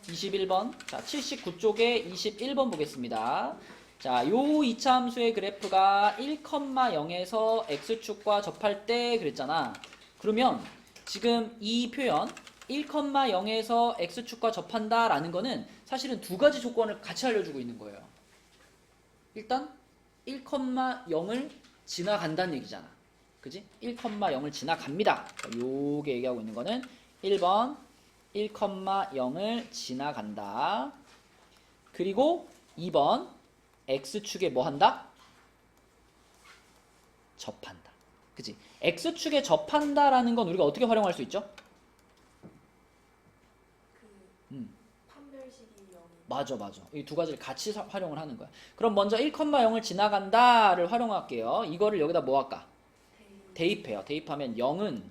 21번. 자, 79쪽에 21번 보겠습니다. 자, 요 이차함수의 그래프가 1,0에서 x축과 접할 때 그랬잖아. 그러면 지금 이 표현 1,0에서 x축과 접한다 라는 거는 사실은 두 가지 조건을 같이 알려주고 있는 거예요. 일단 1,0을 지나간다는 얘기잖아. 그지? 1,0을 지나갑니다. 요게 얘기하고 있는 거는 1번 1,0을 지나간다. 그리고 2번 x축에 뭐 한다? 접한다. 그치? x축에 접한다라는 건 우리가 어떻게 활용할 수 있죠? 판별식이 0. 맞아. 이 두 가지를 같이 활용을 하는 거야. 그럼 먼저 1,0을 지나간다를 활용할게요. 이거를 여기다 뭐 할까? 대입해요. 대입하면 0은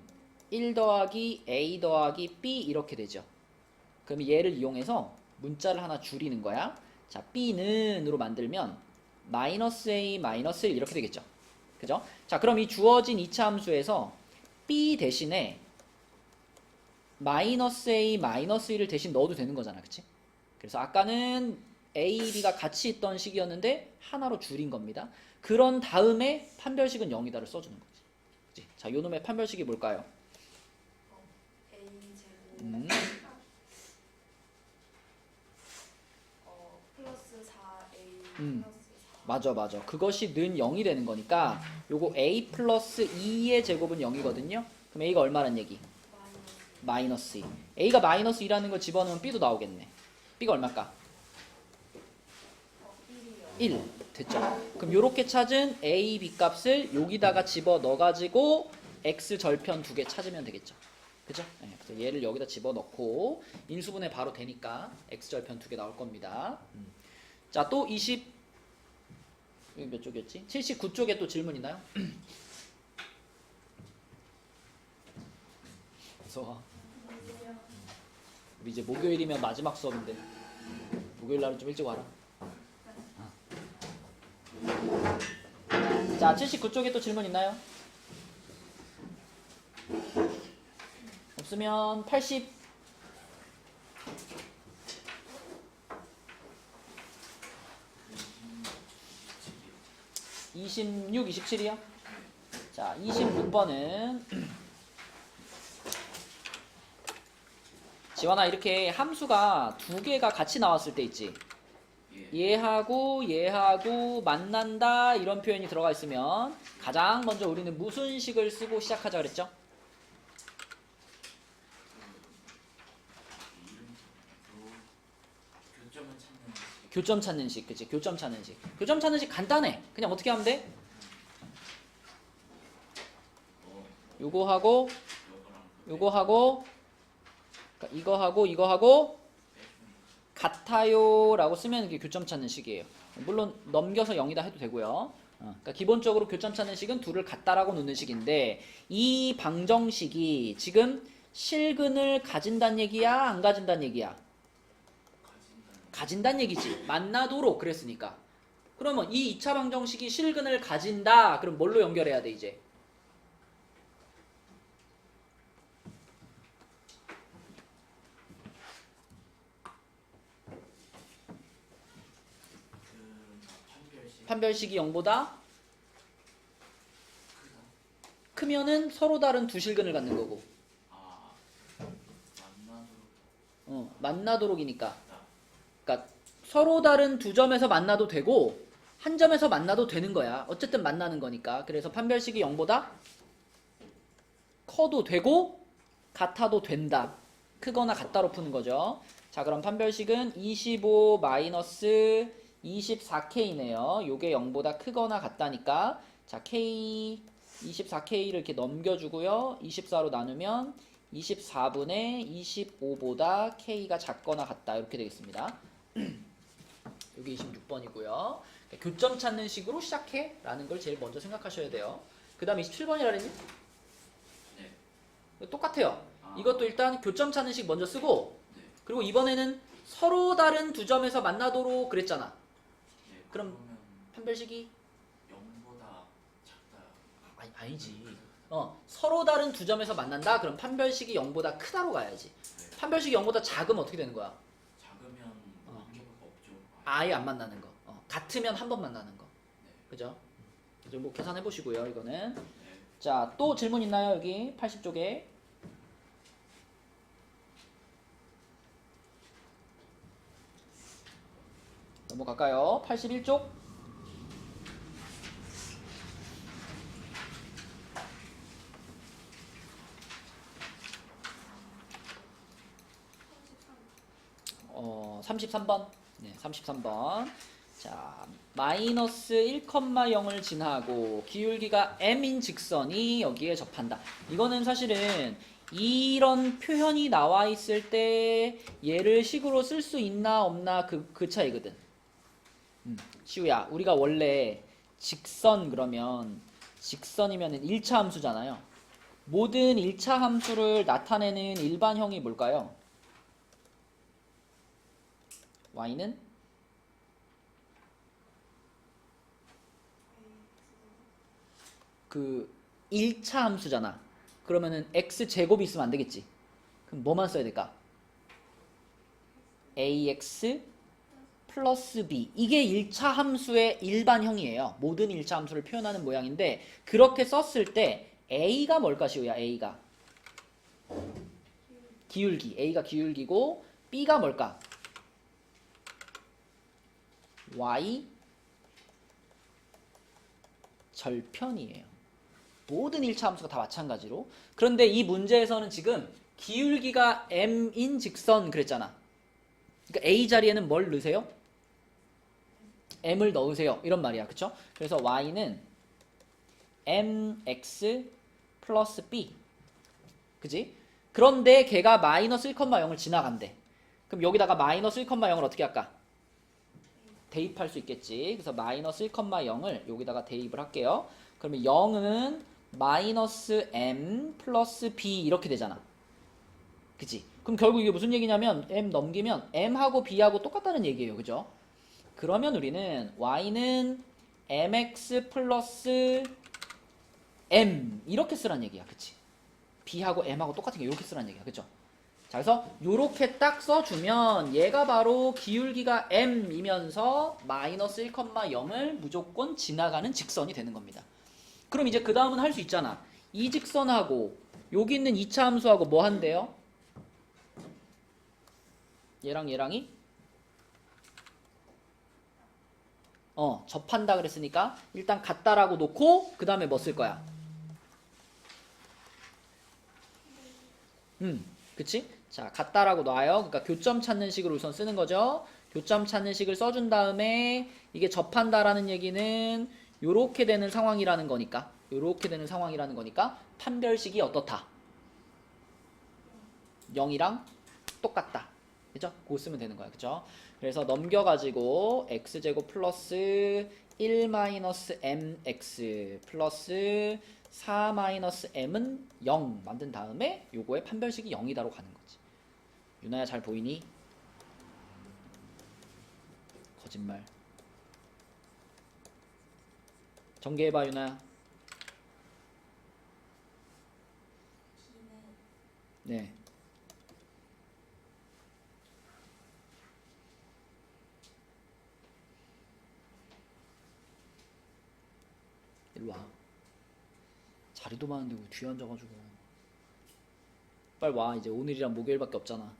1 더하기 a 더하기 b 이렇게 되죠. 그럼 얘를 이용해서 문자를 하나 줄이는 거야. 자, b는으로 만들면 마이너스 a 마이너스 1 이렇게 되겠죠. 그죠? 자, 그럼 이 주어진 이차 함수에서 b 대신에 마이너스 a 마이너스 1을 대신 넣어도 되는 거잖아. 그치? 그래서 아까는 a, b가 같이 있던 식이었는데 하나로 줄인 겁니다. 그런 다음에 판별식은 0이다를 써주는 거지. 그치? 자, 요 놈의 판별식이 뭘까요? A 제곱 플러스 4A 플러스 4. 맞아. 그것이 는 0이 되는 거니까 요거 a 플러스 2의 제곱은 0이거든요. 그럼 a가 얼마란 얘기? 마이너스 2. a가 마이너스 2라는 걸 집어넣으면 b도 나오겠네. b가 얼마일까? 1 됐죠? 그럼 요렇게 찾은 a, b 값을 여기다가 집어넣어가지고 x 절편 두 개 찾으면 되겠죠. 그죠? 네, 그래서 얘를 여기다 집어넣고 인수분해 바로 되니까 x 절편 두 개 나올 겁니다. 자, 또 20 여기 몇 쪽이었지? 79쪽에 또 질문 있나요? 어서와. 우리 이제 목요일이면 마지막 수업인데 목요일 날은 좀 일찍 와라. 자, 79쪽에 또 질문 있나요? 없으면 80 26, 27이요? 자, 26번은 지원아, 이렇게 함수가 두 개가 같이 나왔을 때 있지? 얘하고 만난다 이런 표현이 들어가 있으면 가장 먼저 우리는 무슨 식을 쓰고 시작하자 그랬죠? 교점 찾는 식, 그치? 교점 찾는 식. 교점 찾는 식 간단해. 그냥 어떻게 하면 돼? 요거하고 그러니까 이거하고 같아요 라고 쓰면 이게 교점 찾는 식이에요. 물론 넘겨서 0이다 해도 되고요. 그러니까 기본적으로 교점 찾는 식은 둘을 같다라고 놓는 식인데 이 방정식이 지금 실근을 가진다는 얘기야? 안 가진다는 얘기야? 가진다는 얘기지. 만나도록 그랬으니까. 그러면 이 2차 방정식이 실근을 가진다. 그럼 뭘로 연결해야 돼 이제? 판별식이 0보다 크면은 서로 다른 두 실근을 갖는 거고. 만나도록이니까. 그러니까 서로 다른 두 점에서 만나도 되고 한 점에서 만나도 되는 거야. 어쨌든 만나는 거니까. 그래서 판별식이 0보다 커도 되고 같아도 된다. 크거나 같다로 푸는 거죠. 자, 그럼 판별식은 25 마이너스 24K네요. 요게 0보다 크거나 같다니까. 자, K 24K를 이렇게 넘겨주고요. 24로 나누면 24분의 25보다 K가 작거나 같다. 이렇게 되겠습니다. 여기 26번이고요. 교점 찾는 식으로 시작해 라는 걸 제일 먼저 생각하셔야 돼요. 그 다음 27번이라 그랬니? 네. 똑같아요. 이것도 일단 교점 찾는 식 먼저 쓰고 그리고 이번에는 서로 다른 두 점에서 만나도록 그랬잖아. 그럼 판별식이 0보다 작다. 아니지. 서로 다른 두 점에서 만난다. 그럼 판별식이 0보다 크다로 가야지. 판별식이 0보다 작으면 어떻게 되는 거야? 작으면 한 개밖에 없죠. 아예 안 만나는 거. 같으면 한 번 만나는 거. 네. 그죠? 그래서 뭐 계산해 보시고요. 이거는. 네. 자, 또 질문 있나요? 여기 80쪽에. 넘어갈까요? 81쪽. 삼십삼. 33번. 네, 33번. 자, 마이너스 1,0을 지나고 기울기가 m인 직선이 여기에 접한다. 이거는 사실은 이런 표현이 나와 있을 때 얘를 식으로 쓸 수 있나 없나 그 차이거든. 시우야, 우리가 원래 직선 그러면 직선이면 1차 함수잖아요. 모든 1차 함수를 나타내는 일반형이 뭘까요? y는 그 1차 함수잖아. 그러면은 x제곱이 있으면 안 되겠지. 그럼 뭐만 써야 될까? ax 플러스 b. 이게 1차 함수의 일반형이에요. 모든 1차 함수를 표현하는 모양인데 그렇게 썼을 때 a가 뭘까 시우야? a가 기울기. a가 기울기고 b가 뭘까? y 절편이에요. 모든 1차 함수가 다 마찬가지로. 그런데 이 문제에서는 지금 기울기가 m인 직선 그랬잖아. 그러니까 a 자리에는 뭘 넣으세요? m을 넣으세요. 이런 말이야. 그쵸? 그래서 y는 mx 플러스 b. 그지? 그런데 걔가 마이너스 1,0을 지나간대. 그럼 여기다가 마이너스 1,0을 어떻게 할까? 대입할 수 있겠지. 그래서 마이너스 1,0을 여기다가 대입을 할게요. 그러면 0은 마이너스 m 플러스 b 이렇게 되잖아. 그치? 그럼 결국 이게 무슨 얘기냐면 m 넘기면 m하고 b하고 똑같다는 얘기예요. 그죠? 그러면 우리는 y는 mx 플러스 m 이렇게 쓰란 얘기야. 그치? b하고 m하고 똑같은 게 이렇게 쓰란 얘기야. 그죠? 자, 그래서 요렇게 딱 써주면 얘가 바로 기울기가 m이면서 마이너스 1,0을 무조건 지나가는 직선이 되는 겁니다. 그럼 이제 그 다음은 할 수 있잖아. 이 직선하고 여기 있는 2차 함수하고 뭐 한대요? 얘랑 얘랑이 접한다 그랬으니까 일단 같다라고 놓고 그 다음에 뭐 쓸 거야? 그치? 자, 같다라고 놔요. 그러니까 교점 찾는 식으로 우선 쓰는 거죠. 교점 찾는 식을 써준 다음에 이게 접한다라는 얘기는 요렇게 되는 상황이라는 거니까 요렇게 되는 상황이라는 거니까 판별식이 어떻다? 0이랑 똑같다. 그죠? 그거 쓰면 되는 거야. 그죠? 그래서 넘겨가지고 x제곱 플러스 1 마이너스 mx 플러스 4 마이너스 m은 0 만든 다음에 요거의 판별식이 0이다로 가는 거지. 유나야 잘 보이니? 거짓말. 전개해봐 유나야. b는 네. 일로 와. 자리도 많은데 왜 뒤에 앉아가지고. 빨리 와. 이제 오늘이랑 목요일밖에 없잖아.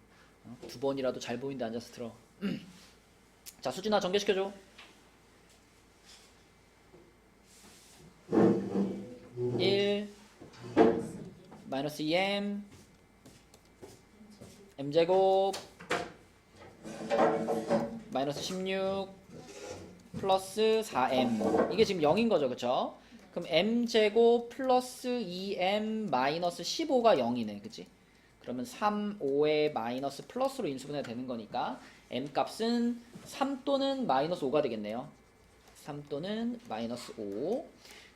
2번이라도 잘 보이는데 앉아서 들어. 자, 수진아 전개시켜줘. 1 마이너스 2m m제곱 마이너스 16 플러스 4m 이게 지금 0인 거죠. 그쵸? 그럼 m제곱 플러스 2m 마이너스 15가 0이네. 그치? 그러면 3, 5에 마이너스 플러스로 인수분해 되는 거니까 m 값은 3 또는 마이너스 5가 되겠네요. 3 또는 마이너스 5.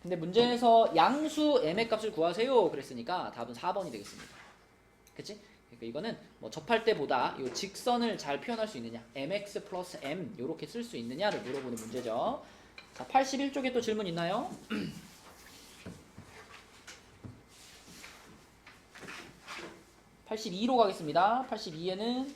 근데 문제에서 양수 m의 값을 구하세요 그랬으니까 답은 4번이 되겠습니다. 그치? 그러니까 이거는 뭐 접할 때보다 이 직선을 잘 표현할 수 있느냐, mx 플러스 m 이렇게 쓸 수 있느냐를 물어보는 문제죠. 자, 81쪽에 또 질문 있나요? 82로 가겠습니다. 82에는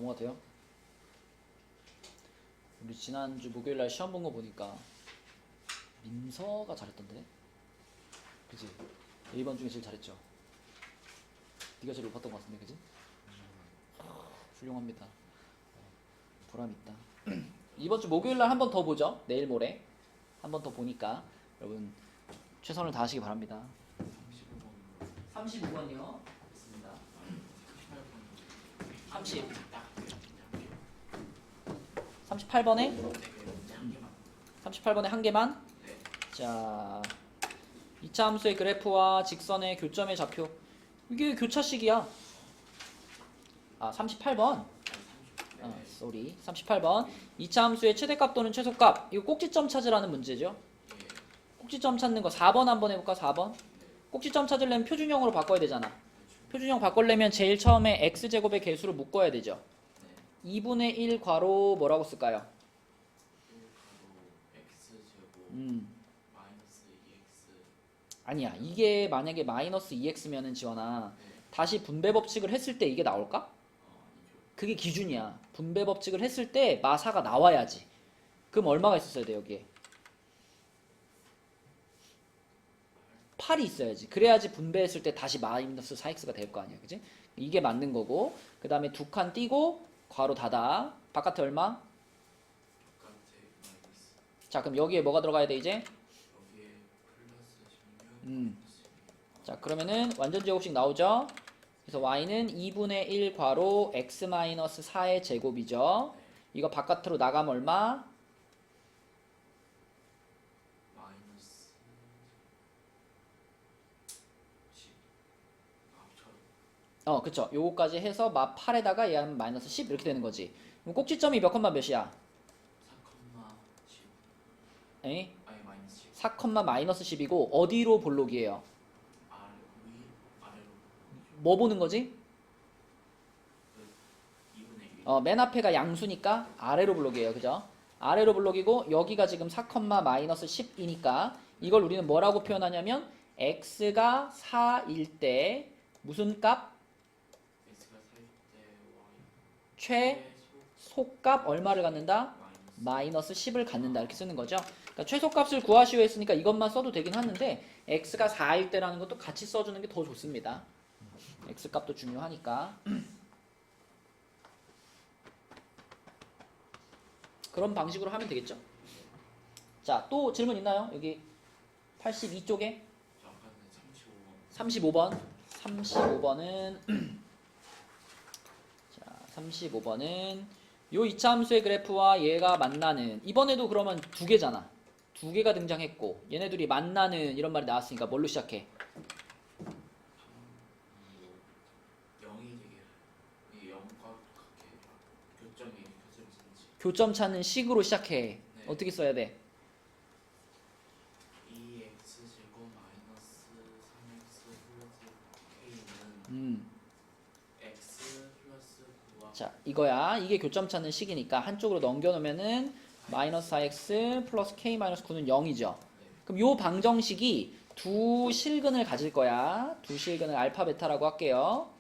넘어가 돼요? 우리 지난주 목요일날 시험 본 거 보니까 민서가 잘했던데? 그치? 1번 중에 제일 잘했죠? 네가 제일 높았던 것 같은데, 그치? 훌륭합니다. 보람 있다. 이번 주 목요일날 한 번 더 보죠. 내일 모레 한 번 더 보니까 여러분 최선을 다하시기 바랍니다. 35번이요. 있습니다. 38번에 38번에 한 개만. 자, 2차 함수의 그래프와 직선의 교점의 좌표. 이게 교차식이야. 아, 38번. 쏘리. 38번. 2차 함수의 최대값 또는 최소값. 이거 꼭지점 찾으라는 문제죠. 꼭지점 찾는 거 4번 한번 해볼까? 4번. 꼭지점 찾으려면 표준형으로 바꿔야 되잖아. 표준형 바꾸려면 제일 처음에 x제곱의 개수를 묶어야 되죠. 2분의 1 괄호 뭐라고 쓸까요? 마이너스 2x. 아니야. 이게 만약에 마이너스 2x면은 지원아 다시 분배 법칙을 했을 때 이게 나올까? 그게 기준이야. 분배 법칙을 했을 때 마사가 나와야지. 그럼 얼마가 있었어야 돼 여기에? 8이 있어야지. 그래야지 분배했을 때 다시 마이너스 4x가 될 거 아니야. 그지? 이게 맞는 거고. 그 다음에 두 칸 띄고 괄호 닫아. 바깥에 얼마? 바깥에 마이너스. 자, 그럼 여기에 뭐가 들어가야 돼 이제? 여기에 플러스 16. 자, 그러면은 완전 제곱식 나오죠? 그래서 y는 2분의 1 괄호 x-4의 제곱이죠. 이거 바깥으로 나가면 얼마? 마이너스 10. 합쳐. 그쵸. 요거까지 해서 마 8에다가 얘하면 마이너스 10 이렇게 되는 거지. 그럼 꼭지점이 몇 컴마 몇이야? 4,10. 에이? 아니 마이너스 10. 4 컴마 마이너스 10이고 어디로 볼록이에요? 위 아래로. 뭐 보는 거지? 2분의 1. 맨 앞에가 양수니까 아래로 블록이에요. 그죠? 아래로 블록이고 여기가 지금 4, 마이너스 10이니까 이걸 우리는 뭐라고 표현하냐면 x가 4일 때 무슨 값? x가 4일 때 y. 최소값 얼마를 갖는다? 마이너스. 마이너스 10을 갖는다. 이렇게 쓰는 거죠. 그러니까 최소값을 구하시오 했으니까 이것만 써도 되긴 하는데 x가 4일 때라는 것도 같이 써주는 게 더 좋습니다. x값도 중요하니까. 그런 방식으로 하면 되겠죠. 자, 또 질문 있나요? 여기 82쪽에 잠깐 35번. 35번은 자, 35번은 요 이차함수의 그래프와 얘가 만나는, 이번에도 그러면 두 개잖아. 두 개가 등장했고 얘네 둘이 만나는 이런 말이 나왔으니까 뭘로 시작해? 0이 되게 이 0과 같게 교점이 교점인지. 교점 찾는 식으로 시작해. 네. 어떻게 써야 돼? 2x 제곱 마이너스 3x 플러스 k는 x 플러스 9와. 자, 이거야. 이게 교점 찾는 식이니까 한쪽으로 넘겨놓으면은 마이너스 4x 플러스 k 마이너스 9는 0이죠. 그럼 요 방정식이 두 실근을 가질 거야. 두 실근을 알파 베타라고 할게요.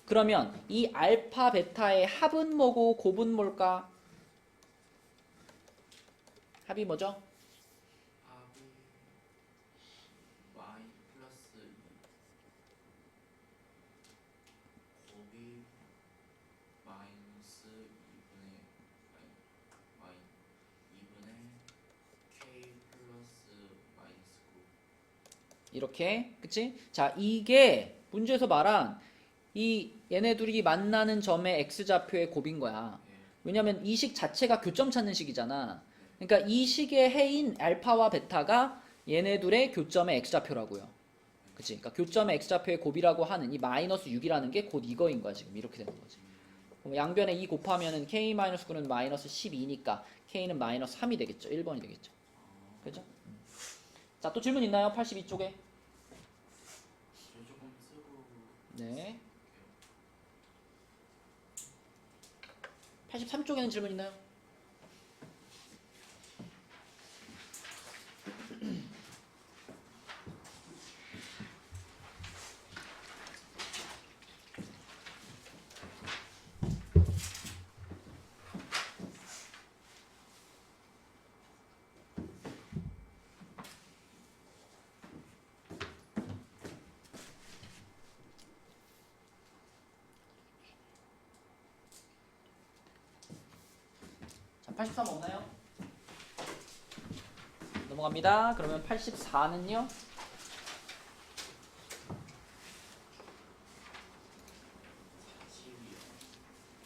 그러면 이 알파 베타의 합은 뭐고 곱은 뭘까? 합이 뭐죠? 합이 y 플러스 2 곱이 마이너스 2분의 k 플러스 마이너스 9. 이렇게. 그치? 자, 이게 문제에서 말한 이 얘네 둘이 만나는 점의 x좌표의 곱인 거야. 왜냐면 이 식 자체가 교점 찾는 식이잖아. 그러니까 이 식의 해인 알파와 베타가 얘네 둘의 교점의 x좌표라고요. 그치? 그러니까 교점의 x좌표의 곱이라고 하는 이 마이너스 6이라는 게 곧 이거인 거야. 지금 이렇게 되는 거지. 그럼 양변에 2 곱하면은 k-9는 마이너스 12니까 k는 마이너스 3이 되겠죠. 1번이 되겠죠. 그죠? 자, 또 질문 있나요? 82쪽에. 저 조금 쓰고. 네. 83쪽에는 질문 있나요? 83 없나요? 넘어갑니다. 그러면 84는요? 40이요.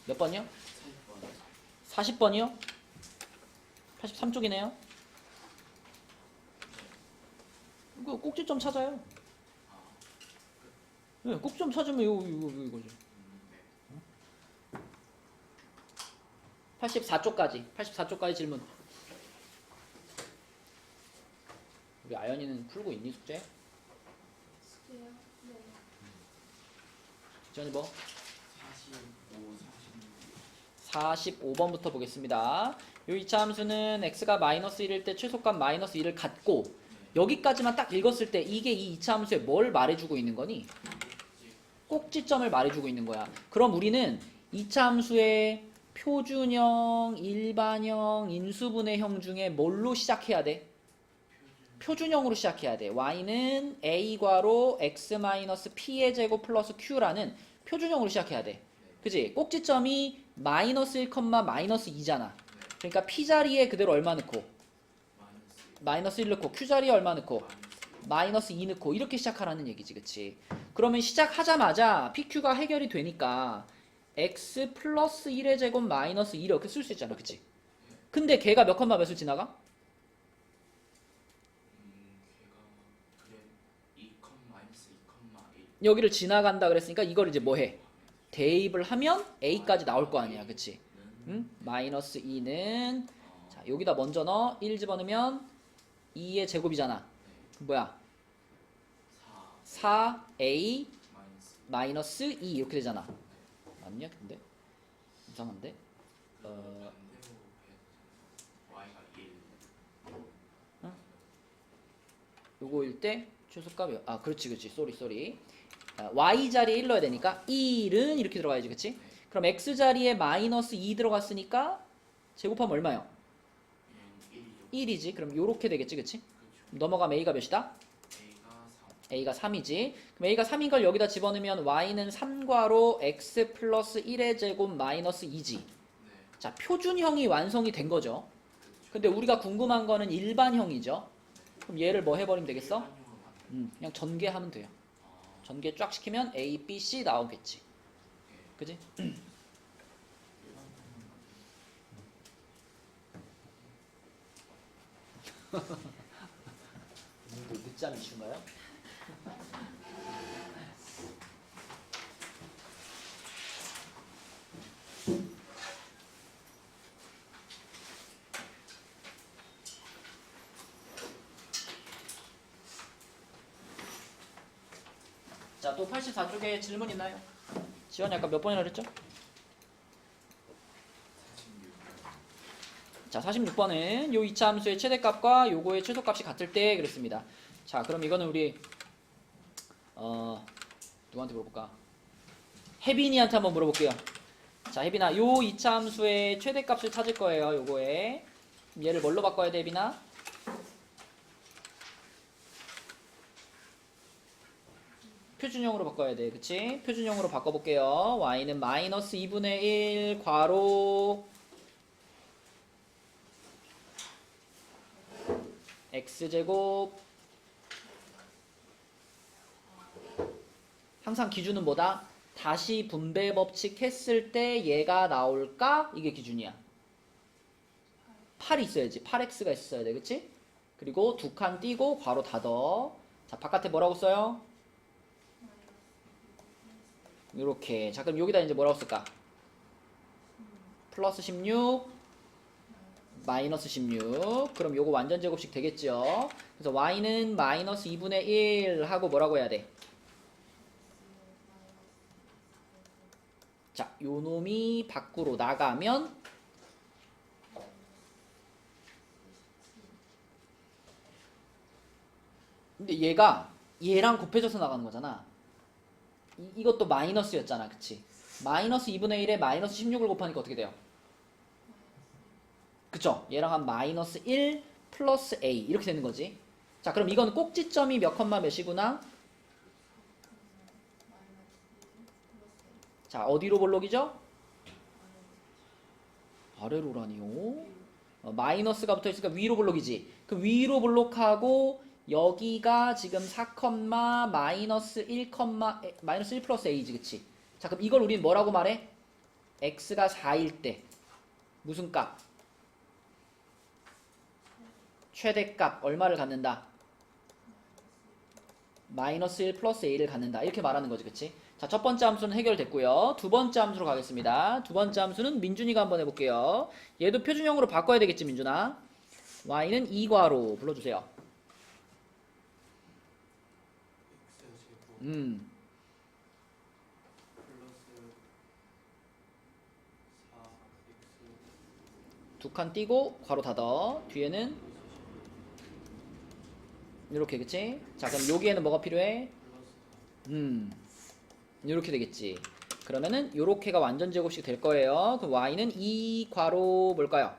몇 번이요? 40번. 40번이요? 83쪽이네요. 이거 꼭지점 찾아요. 아, 네, 꼭지점 찾으면 이거죠. 네. 84쪽까지 질문. 우리 아연이는 풀고 있니 숙제? 숙제요? 네. 지원이 뭐? 45, 46. 45번부터 보겠습니다. 요 2차 함수는 x가 마이너스 1일 때 최소값 마이너스 1을 갖고 여기까지만 딱 읽었을 때 이게 이 2차 함수에 뭘 말해주고 있는 거니? 꼭지점을 말해주고 있는 거야. 그럼 우리는 2차 함수의 표준형, 일반형, 인수분해형 중에 뭘로 시작해야 돼? 표준형으로 시작해야 돼. y는 a괄호 x-p의 제곱 플러스 q라는 표준형으로 시작해야 돼. 그지? 꼭지점이 마이너스 1, 마이너스 2잖아. 그러니까 p 자리에 그대로 얼마 넣고? 마이너스 1 넣고, q 자리에 얼마 넣고? 마이너스 2 넣고 이렇게 시작하라는 얘기지. 그치? 그러면 시작하자마자 pq가 해결이 되니까 x 플러스 1의 제곱 마이너스 2 이렇게 쓸 수 있잖아. 그치? 근데 걔가 몇 컴마 몇을 지나가? 걔가 그래 2, 마이너스 2, 1. 여기를 지나간다 그랬으니까 이걸 이제 뭐해? 대입을 하면 a까지 나올 거 아니야. 그치? 응? 마이너스 2는 자 여기다 먼저 넣어. 1 집어넣으면 2의 제곱이잖아. 뭐야? 4a 마이너스. 마이너스 2 이렇게 되잖아. 맞냐? 근데 이상한데? 반대로 y가 1. 요거일 때 최소값이 그렇지 쏘리 y 자리에 1 넣어야 되니까 1은 이렇게 들어가야지. 그치? 그럼 x 자리에 마이너스 2 들어갔으니까 제곱하면 얼마요? 1이죠. 1이지. 그럼 요렇게 되겠지. 그치? 그렇죠. 넘어가면 a가 몇이다? A가 3. a가 3이지. 그럼 a가 3인 걸 여기다 집어넣으면 y는 3괄호 x 플러스 1의 제곱 마이너스 2지. 네. 자, 표준형이 완성이 된 거죠. 근데 우리가 궁금한 거는 일반형이죠. 그럼 얘를 뭐 해버리면 되겠어? 일반형으로 만든. 그냥 전개하면 돼요. 아, 전개 쫙 시키면 a, b, c 나오겠지. 그지? 늦잠 이슈인가요? 자, 또 84쪽에 질문 있나요? 지원이 아까 몇 번이나 그랬죠? 46. 자, 46번은 요 2차 함수의 최대값과 요거의 최소값이 같을 때 그랬습니다. 자, 그럼 이거는 우리 누구한테 물어볼까? 혜빈이한테 한번 물어볼게요. 자, 혜빈아, 요 2차 함수의 최대값을 찾을 거예요. 요거에. 얘를 뭘로 바꿔야 돼, 혜빈아? 표준형으로 바꿔야 돼. 그치? 표준형으로 바꿔볼게요. y는 마이너스 2분의 1 괄호 x제곱 항상 기준은 뭐다? 다시 분배 법칙 했을 때 얘가 나올까? 이게 기준이야. 8이 있어야지. 8x가 있어야 돼. 그치? 그리고 두 칸 띄고 괄호 닫어. 자, 바깥에 뭐라고 써요? 이렇게. 자, 그럼 여기다 이제 뭐라고 쓸까? 플러스 16 마이너스 16. 그럼 요거 완전 제곱식 되겠죠. 그래서 y는 마이너스 2분의 1 하고 뭐라고 해야 돼? 자, 요 놈이 밖으로 나가면 근데 얘가 얘랑 곱해져서 나가는 거잖아. 이것도 마이너스였잖아. 그치? 마이너스 2분의 1에 마이너스 16을 곱하니까 어떻게 돼요? 그쵸? 얘랑 한 마이너스 1 플러스 a 이렇게 되는 거지. 자, 그럼 이건 꼭지점이 몇 컴마 몇이구나? 자, 어디로 볼록이죠? 아래로라니요? 마이너스가 붙어 있으니까 위로 블록이지. 그 위로 블록하고 여기가 지금 4, 마이너스 1, 마이너스 1 플러스 a지, 그치? 자, 그럼 이걸 우리는 뭐라고 말해? x가 4일 때 무슨 값? 최대값 얼마를 갖는다? 마이너스 1 플러스 a를 갖는다. 이렇게 말하는 거지, 그치? 자, 첫 번째 함수는 해결됐고요. 두 번째 함수로 가겠습니다. 두 번째 함수는 민준이가 한번 해볼게요. 얘도 표준형으로 바꿔야 되겠지, 민준아? y는 2괄호 불러주세요. x 제곱 플러스 4x 두 칸 띄고 괄호 닫아. 뒤에는 이렇게, 그치? 자, 그럼 여기에는 뭐가 필요해? 이렇게 되겠지. 그러면은 요렇게가 완전 제곱식 될 거예요. 그럼 y는 2 괄호 뭘까요?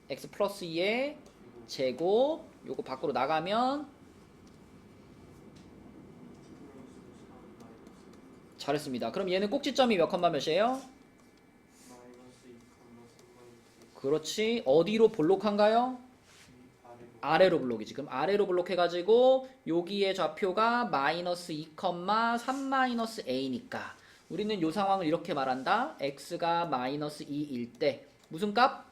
x 플러스 2의 제곱. 요거 밖으로 나가면 잘했습니다. 그럼 얘는 꼭지점이 몇 컴마 몇이에요? 그렇지. 어디로 볼록한가요? 아래로 블록이지. 그럼 아래로 블록해가지고 여기의 좌표가 마이너스 2, 3 마이너스 a니까 우리는 이 상황을 이렇게 말한다. x가 마이너스 2일 때 무슨 값?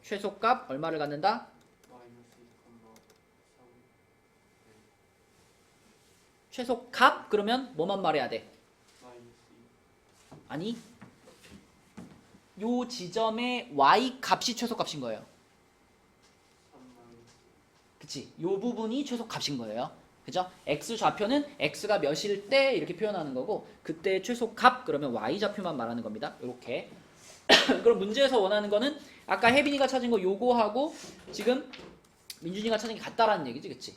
최소값 얼마를 갖는다? 최소값? 그러면 뭐만 말해야 돼? 아니, 요 지점의 y 값이 최소값인 거예요. 그치? 요 부분이 최소값인 거예요. 그죠? x 좌표는 x가 몇일 때 이렇게 표현하는 거고 그때 최소값 그러면 y 좌표만 말하는 겁니다. 이렇게. 그럼 문제에서 원하는 거는 아까 혜빈이가 찾은 거 요거하고 지금 민준이가 찾은 게 같다라는 얘기지, 그치?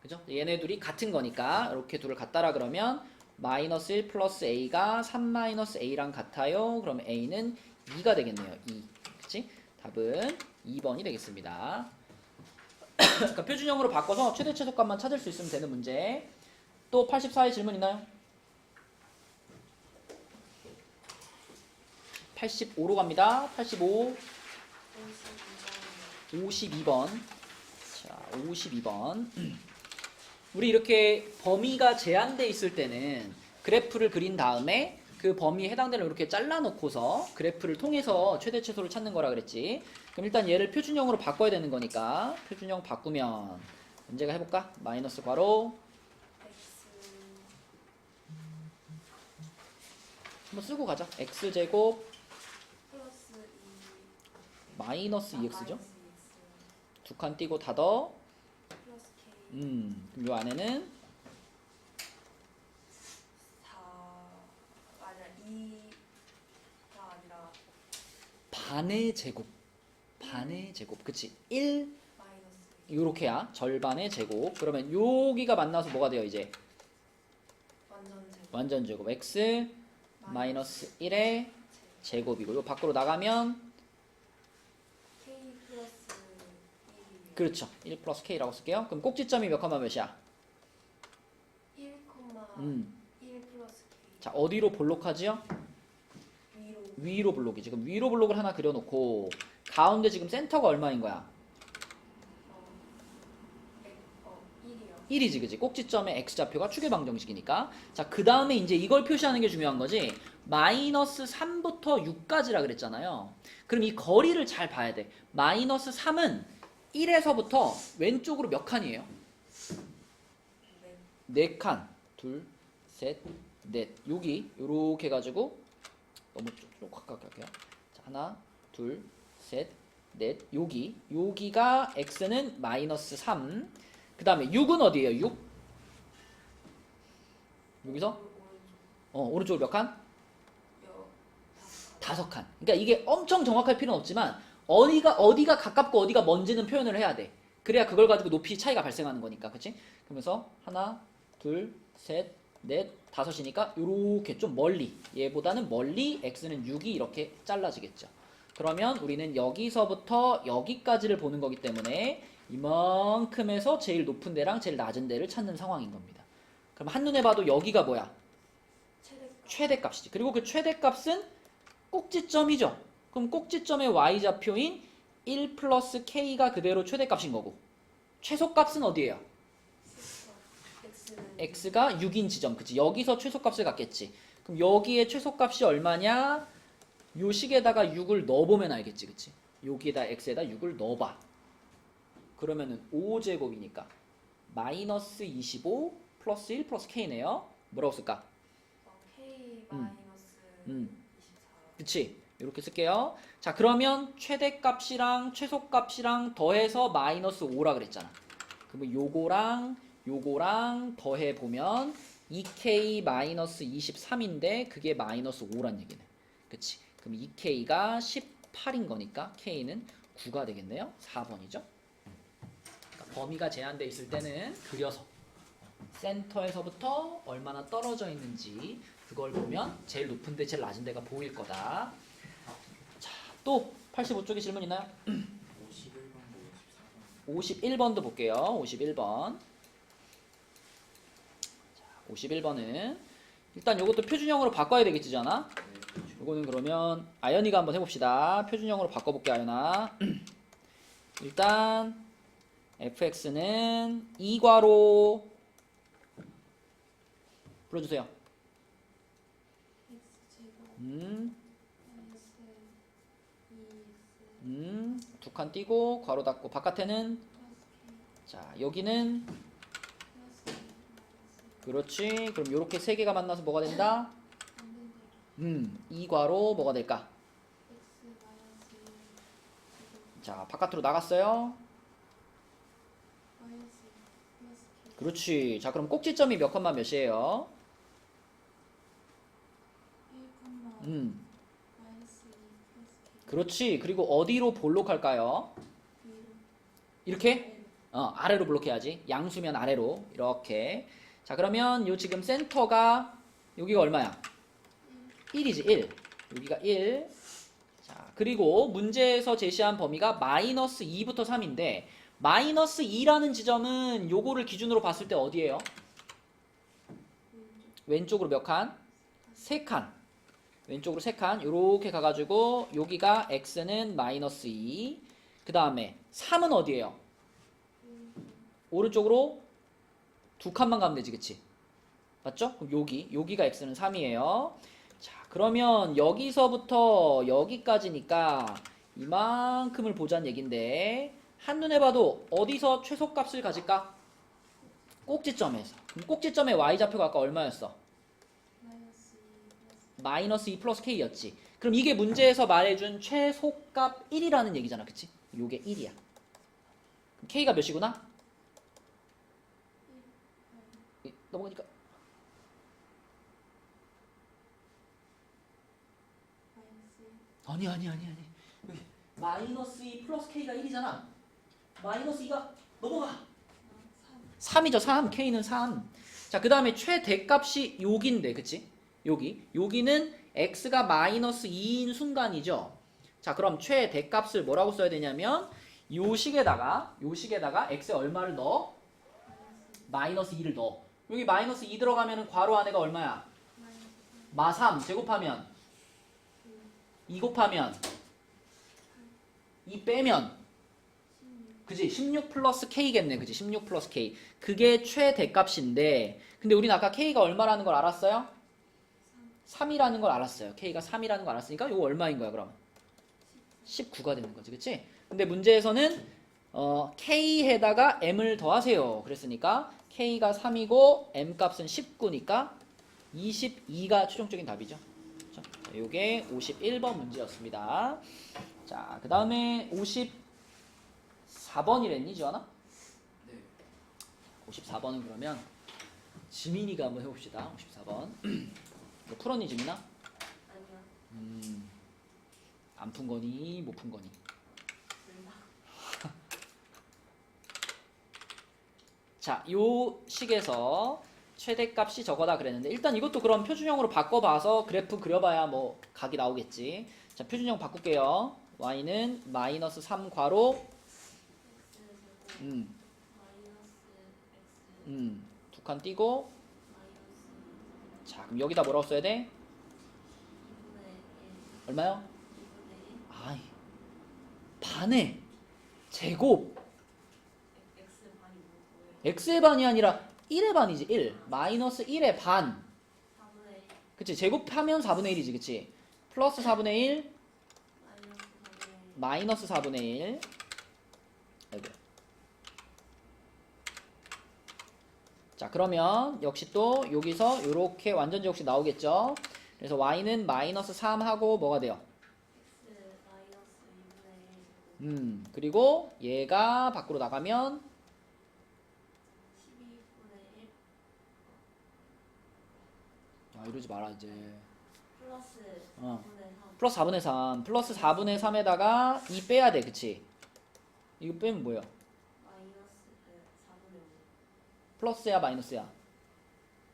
그죠? 얘네 둘이 같은 거니까 이렇게 둘을 같다라 그러면 마이너스 1 플러스 a가 3 마이너스 a랑 같아요. 그럼 a는 2가 되겠네요. 2. 그치? 답은 2번이 되겠습니다. 그러니까 표준형으로 바꿔서 최대 최소값만 찾을 수 있으면 되는 문제. 또 84의 질문 있나요? 85로 갑니다. 85, 52번. 자, 52번. 우리 이렇게 범위가 제한돼 있을 때는 그래프를 그린 다음에 그 범위에 해당되는 이렇게 잘라놓고서 그래프를 통해서 최대 최소를 찾는 거라 그랬지. 그럼 일단 얘를 표준형으로 바꿔야 되는 거니까 표준형 바꾸면 문제가 해볼까? 마이너스 괄호 한번 쓰고 가자. x제곱 플러스 2 마이너스 2x죠? 두 칸 띄고 닫어. 플러스 K 그럼 요 안에는 4 아니라 2가 아니라 반의 제곱. 반의 제곱. 그치? 1 마이너스 요렇게야. 절반의 제곱. 그러면 여기가 만나서 뭐가 돼요, 이제? 완전 제곱 완전 제곱. x 마이너스 1의 제곱이고 요 밖으로 나가면 K 플러스 1이 그렇죠. 1 플러스 k라고 쓸게요. 그럼 꼭지점이 몇 컴마 몇이야? 1, 1 플러스 K 자, 어디로 볼록하지요? 위로 위로 블록이지. 그럼 위로 블록을 하나 그려놓고 가운데 지금 센터가 얼마인 거야? 1이요 1이지, 그지? 꼭지점의 x좌표가 추계방정식이니까. 자, 그 다음에 이제 이걸 표시하는 게 중요한 거지. 마이너스 3부터 6까지라 그랬잖아요. 그럼 이 거리를 잘 봐야 돼. 마이너스 3은 1에서부터 왼쪽으로 몇 칸이에요? 네 4칸. 둘, 셋, 넷. 여기 요렇게 해가지고 너무 좀 가깝게 할게요. 자, 하나, 둘, 셋, 넷. 여기가 x는 마이너스 3. 그 다음에 6은 어디예요? 6? 여기서? 오른쪽으로 몇 칸? 5칸. 그러니까 이게 엄청 정확할 필요는 없지만 어디가 가깝고 어디가 먼지는 표현을 해야 돼. 그래야 그걸 가지고 높이 차이가 발생하는 거니까. 그치? 그러면서 하나, 둘, 셋, 넷, 5이니까 요렇게 좀 멀리, 얘보다는 멀리 x는 6이 이렇게 잘라지겠죠. 그러면 우리는 여기서부터 여기까지를 보는 거기 때문에 이만큼에서 제일 높은 데랑 제일 낮은 데를 찾는 상황인 겁니다. 그럼 한눈에 봐도 여기가 뭐야? 최대값이지. 그리고 그 최대값은 꼭지점이죠. 그럼 꼭지점의 y좌표인 1 플러스 k가 그대로 최대값인 거고 최소값은 어디예요? X는 x가 6인 지점. 그치? 여기서 최소값을 갖겠지. 그럼 여기에 최소값이 얼마냐? 요 식에다가 6을 넣어보면 알겠지. 그치? 여기에다 x에다 6을 넣어봐. 그러면은 5제곱이니까 마이너스 25 플러스 1 플러스 k네요. 뭐라고 쓸까? K 마이너스 음. 24. 그치? 이렇게 쓸게요. 자, 그러면 최대값이랑 최소값이랑 더해서 마이너스 5라 그랬잖아. 그러면 요거랑 더해보면 2k 마이너스 23인데 그게 마이너스 5란 얘기네. 그치? 그럼 2k가 18인 거니까 k는 9가 되겠네요. 4번이죠. 그러니까 범위가 제한돼 있을 때는 그려서 센터에서부터 얼마나 떨어져 있는지 그걸 보면 제일 높은 데 제일 낮은 데가 보일 거다. 자, 또 85쪽에 질문 있나요? 51번도 볼게요. 51번. 자, 51번은 일단 요것도 표준형으로 바꿔야 되겠지잖아. 요거는 그러면 아연이가 한번 해봅시다. 표준형으로 바꿔볼게 아연아. 일단 fx는 2괄호 불러주세요. X제곱 마이너스 2X 두 칸 띄고 괄호 닫고 바깥에는 플러스 자 여기는 K 플러스 마이너스 그렇지. 그럼 요렇게 세 개가 만나서 뭐가 된다? 반대로 이 괄호 뭐가 될까? X 마이너스 1 자 바깥으로 나갔어요. 마이너스 플러스 K 그렇지. 자 그럼 꼭지점이 몇 칸만 몇이에요? 1, 마이너스 2 플러스 K 그렇지. 그리고 어디로 볼록할까요? 위로 이렇게? 아래로 볼록해야지. 양수면 아래로 이렇게. 자 그러면 요 지금 센터가 여기가 얼마야? 1이지 1. 여기가 1. 자 그리고 문제에서 제시한 범위가 마이너스 2부터 3인데 마이너스 2라는 지점은 요거를 기준으로 봤을 때 어디예요? 왼쪽으로 몇 칸? 3칸. 왼쪽으로 3칸. 요렇게 가가지고 여기가 x는 마이너스 2. 그 다음에 3은 어디예요? 오른쪽으로 2칸만 가면 되지, 그치? 맞죠? 그럼 여기가 x는 3이에요. 자, 그러면 여기서부터 여기까지니까 이만큼을 보자는 얘긴데 한눈에 봐도 어디서 최소값을 가질까? 꼭지점에서. 그럼 꼭지점의 y좌표가 아까 얼마였어? 마이너스 2 플러스 k였지. 그럼 이게 문제에서 말해준 최소값 1이라는 얘기잖아, 그치? 요게 1이야. 그럼 k가 몇이구나? 넘어가니까 아니 여기 마이너스 2 플러스 k가 1이잖아. 마이너스 2가 넘어가 3이죠. 3 k는 3. 자 그 다음에 최대값이 여기인데 그치? 여기는 x가 마이너스 2인 순간이죠. 자 그럼 최대값을 뭐라고 써야 되냐면 요 식에다가 x에 얼마를 넣어? 마이너스 2를 넣어. 여기 마이너스 2 들어가면은 괄호 안에가 얼마야? 마 3 제곱하면 2 곱하면 2 빼면 그지? 16 플러스 k겠네. 그지? 16 플러스 k. 그게 최대값인데 근데 우린 아까 k가 얼마라는 걸 알았어요? 3이라는 걸 알았어요. k가 3이라는 걸 알았으니까 이거 얼마인 거야 그럼? 19가 되는 거지. 그치? 근데 문제에서는 k에다가 m을 더하세요. 그랬으니까 k가 3이고 m 값은 19니까 22가 최종적인 답이죠. 자, 요게 51번 문제였습니다. 자, 그 다음에 54번이랬니, 지원아? 네. 54번은 그러면 지민이가 한번 해봅시다. 54번. 이거 풀었니, 지민아? 아니야 안 푼 거니, 못 푼 거니? 자, 요 식에서 최대값이 저거다 그랬는데 일단 이것도 그럼 표준형으로 바꿔봐서 그래프 그려봐야 뭐 각이 나오겠지. 자, 표준형 바꿀게요. y는 마이너스 3 괄호 X제곱 마이너스 X 두 칸 띄고 마이너스 자, 그럼 여기다 뭐라고 써야 돼? 얼마요? 2분의 1 아이, 반의 제곱. x 반이 뭐예요? x의 반이 아니라 1의 반이지. 1 마이너스 1의 반. 4분의 1 그치? 제곱하면 4분의 1이지. 그치? 플러스 4분의 1 마이너스 4분의 1 마이너스 4분의 1. 아이고. 자, 그러면 역시 또 여기서 이렇게 완전제 역시 나오겠죠? 그래서 y는 마이너스 3하고 뭐가 돼요? x 마이너스 2분의 1 그리고 얘가 밖으로 나가면 12분의 1 아, 이러지 마라 이제. 플러스 어. 4분의 3 플러스 4분의 3 플러스 4분의 3에다가 2 빼야 돼. 그치? 이거 빼면 뭐예요? 마이너스 4분의 5 플러스야 마이너스야?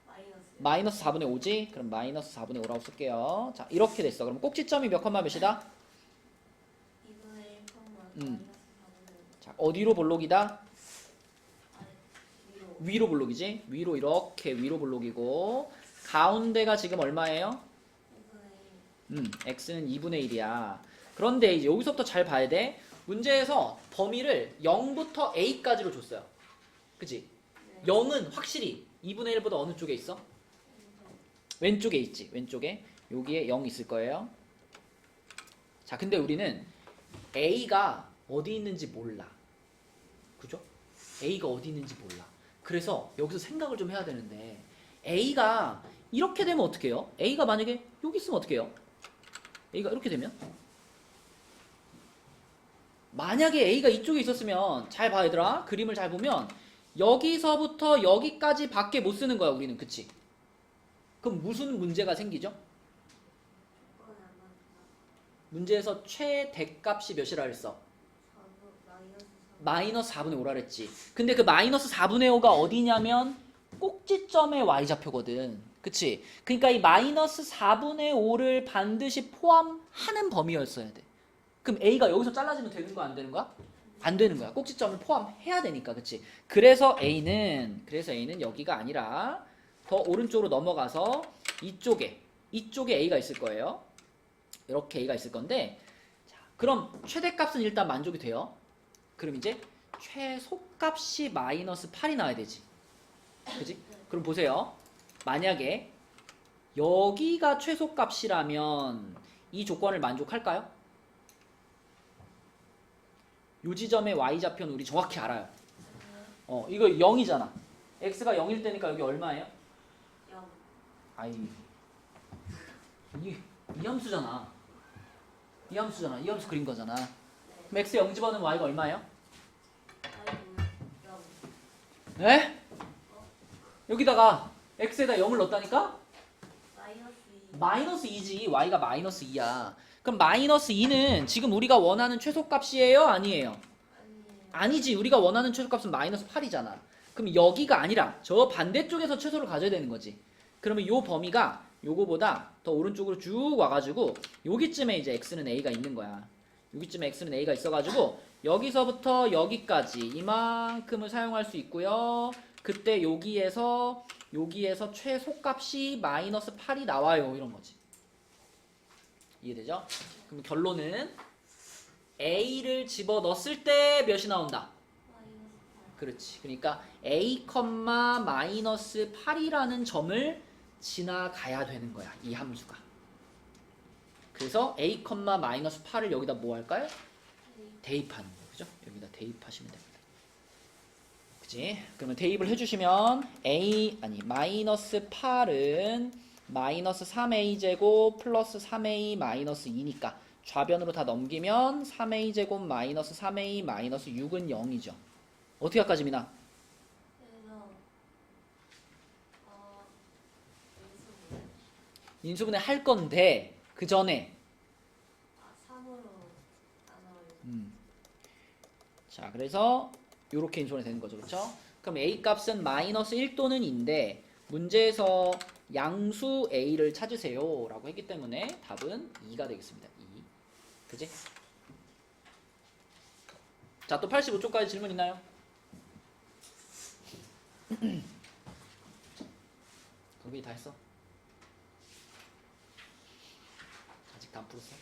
마이너스 마이너스 4분의 5지? 그럼 마이너스 4분의 5라고 쓸게요. 자, 이렇게 됐어. 그럼 꼭지점이 몇 컴마 몇이다? 2분의 1 마이너스 4분의 5 자, 어디로 볼록이다? 위로 위로 볼록이지? 위로 이렇게 위로 볼록이고 가운데가 지금 얼마예요? 2분의 1 x는 2분의 1이야. 그런데 이제 여기서부터 잘 봐야 돼. 문제에서 범위를 0부터 a까지로 줬어요. 그치? 네. 0은 확실히 2분의 1보다 어느 쪽에 있어? 왼쪽에 있지. 왼쪽에. 여기에 0 있을 거예요. 자, 근데 우리는 a가 어디 있는지 몰라. 그죠? a가 어디 있는지 몰라. 그래서 여기서 생각을 좀 해야 되는데 a가 이렇게 되면 어떻게 해요? a가 만약에 여기 있으면 어떻게 해요? a가 이렇게 되면? 만약에 a가 이쪽에 있었으면 잘 봐 얘들아. 그림을 잘 보면 여기서부터 여기까지 밖에 못 쓰는 거야 우리는. 그치? 그럼 무슨 문제가 생기죠? 조건이 안 맞다 문제에서 최대값이 몇이라 그랬어? 4분 마이너스 4분의 5라 그랬지. 근데 그 마이너스 4분의 5가 어디냐면 꼭지점의 y좌표거든. 그치? 그러니까 이 마이너스 4분의 5를 반드시 포함하는 범위였어야 돼. 그럼 a가 여기서 잘라지면 되는 거야 안 되는 거야? 안 되는 거야. 꼭지점을 포함해야 되니까. 그치? 그래서 a는 여기가 아니라 더 오른쪽으로 넘어가서 이쪽에 a가 있을 거예요. 이렇게 a가 있을 건데 자, 그럼 최대값은 일단 만족이 돼요. 그럼 이제 최소값이 마이너스 8이 나와야 되지. 그지? 그럼 보세요. 만약에 여기가 최소값이라면 이 조건을 만족할까요? 요 지점의 y좌표는 우리 정확히 알아요. 이거 0이잖아. x가 0일 때니까 여기 얼마예요? 0 아이, 이 함수잖아. 이 함수 그린 거잖아. 그럼 x 0 집어넣으면 y가 얼마예요?0 네? 여기다가 x에다 0을 넣었다니까? 마이너스 2 마이너스 2지. y가 마이너스 2야. 그럼 마이너스 2는 지금 우리가 원하는 최소값이에요? 아니에요? 아니에요 아니지. 우리가 원하는 최소값은 마이너스 8이잖아. 그럼 여기가 아니라 저 반대쪽에서 최소를 가져야 되는 거지. 그러면 요 범위가 요거보다 더 오른쪽으로 쭉 와가지고 여기쯤에 이제 x는 a가 있는 거야. 여기쯤에 x는 a가 있어가지고 여기서부터 여기까지 이만큼을 사용할 수 있고요. 그때 여기에서 최소값이 마이너스 8이 나와요. 이런 거지. 이해되죠? 그럼 결론은 a를 집어넣었을 때 몇이 나온다? 마이너스 8 그렇지. 그러니까 a, 마이너스 8이라는 점을 지나가야 되는 거야. 이 함수가. 그래서 a, 마이너스 8을 여기다 뭐 할까요? 대입하는 거예요. 그죠? 여기다 대입하시면 됩니다. 그치? 그러면 대입을 해주시면 마이너스 8은 마이너스 3a 제곱 플러스 3a 마이너스 2니까 좌변으로 다 넘기면 3a 제곱 마이너스 3a 마이너스 6은 0이죠. 어떻게 할까 지민아? 그래서 인수분해 할 건데 그 전에 3으로 나눠요 자 그래서 이렇게 인수분해 되는 거죠. 그렇죠? 그럼 a 값은 마이너스 1 또는 2인데 문제에서 양수 a를 찾으세요 라고 했기 때문에 답은 2가 되겠습니다. 2. 그지? 자 또 85쪽까지 질문 있나요? 거기 다 했어? 아직 다 안 풀었어?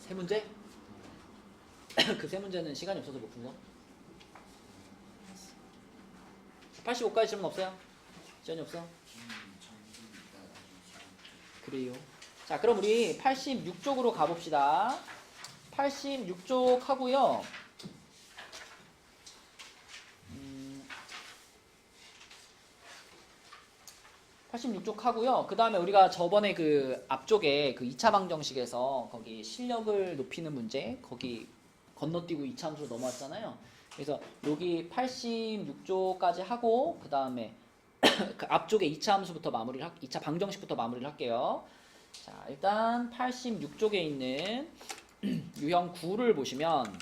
세 문제? 그 세 문제는 시간이 없어서 못 푼 거? 85까지 질문 없어요? 시간이 없어? 그래요. 자, 그럼 우리 86쪽으로 가봅시다. 86쪽 하고요. 86쪽 하고요. 그 다음에 우리가 저번에 그 앞쪽에 그 2차 방정식에서 거기 실력을 높이는 문제, 거기 건너뛰고 2차 함수로 넘어왔잖아요. 그래서 여기 86쪽까지 하고, 그 다음에 그 앞쪽에 2차 함수부터 2차 방정식부터 마무리를 할게요. 자, 일단 86쪽에 있는 유형 9를 보시면,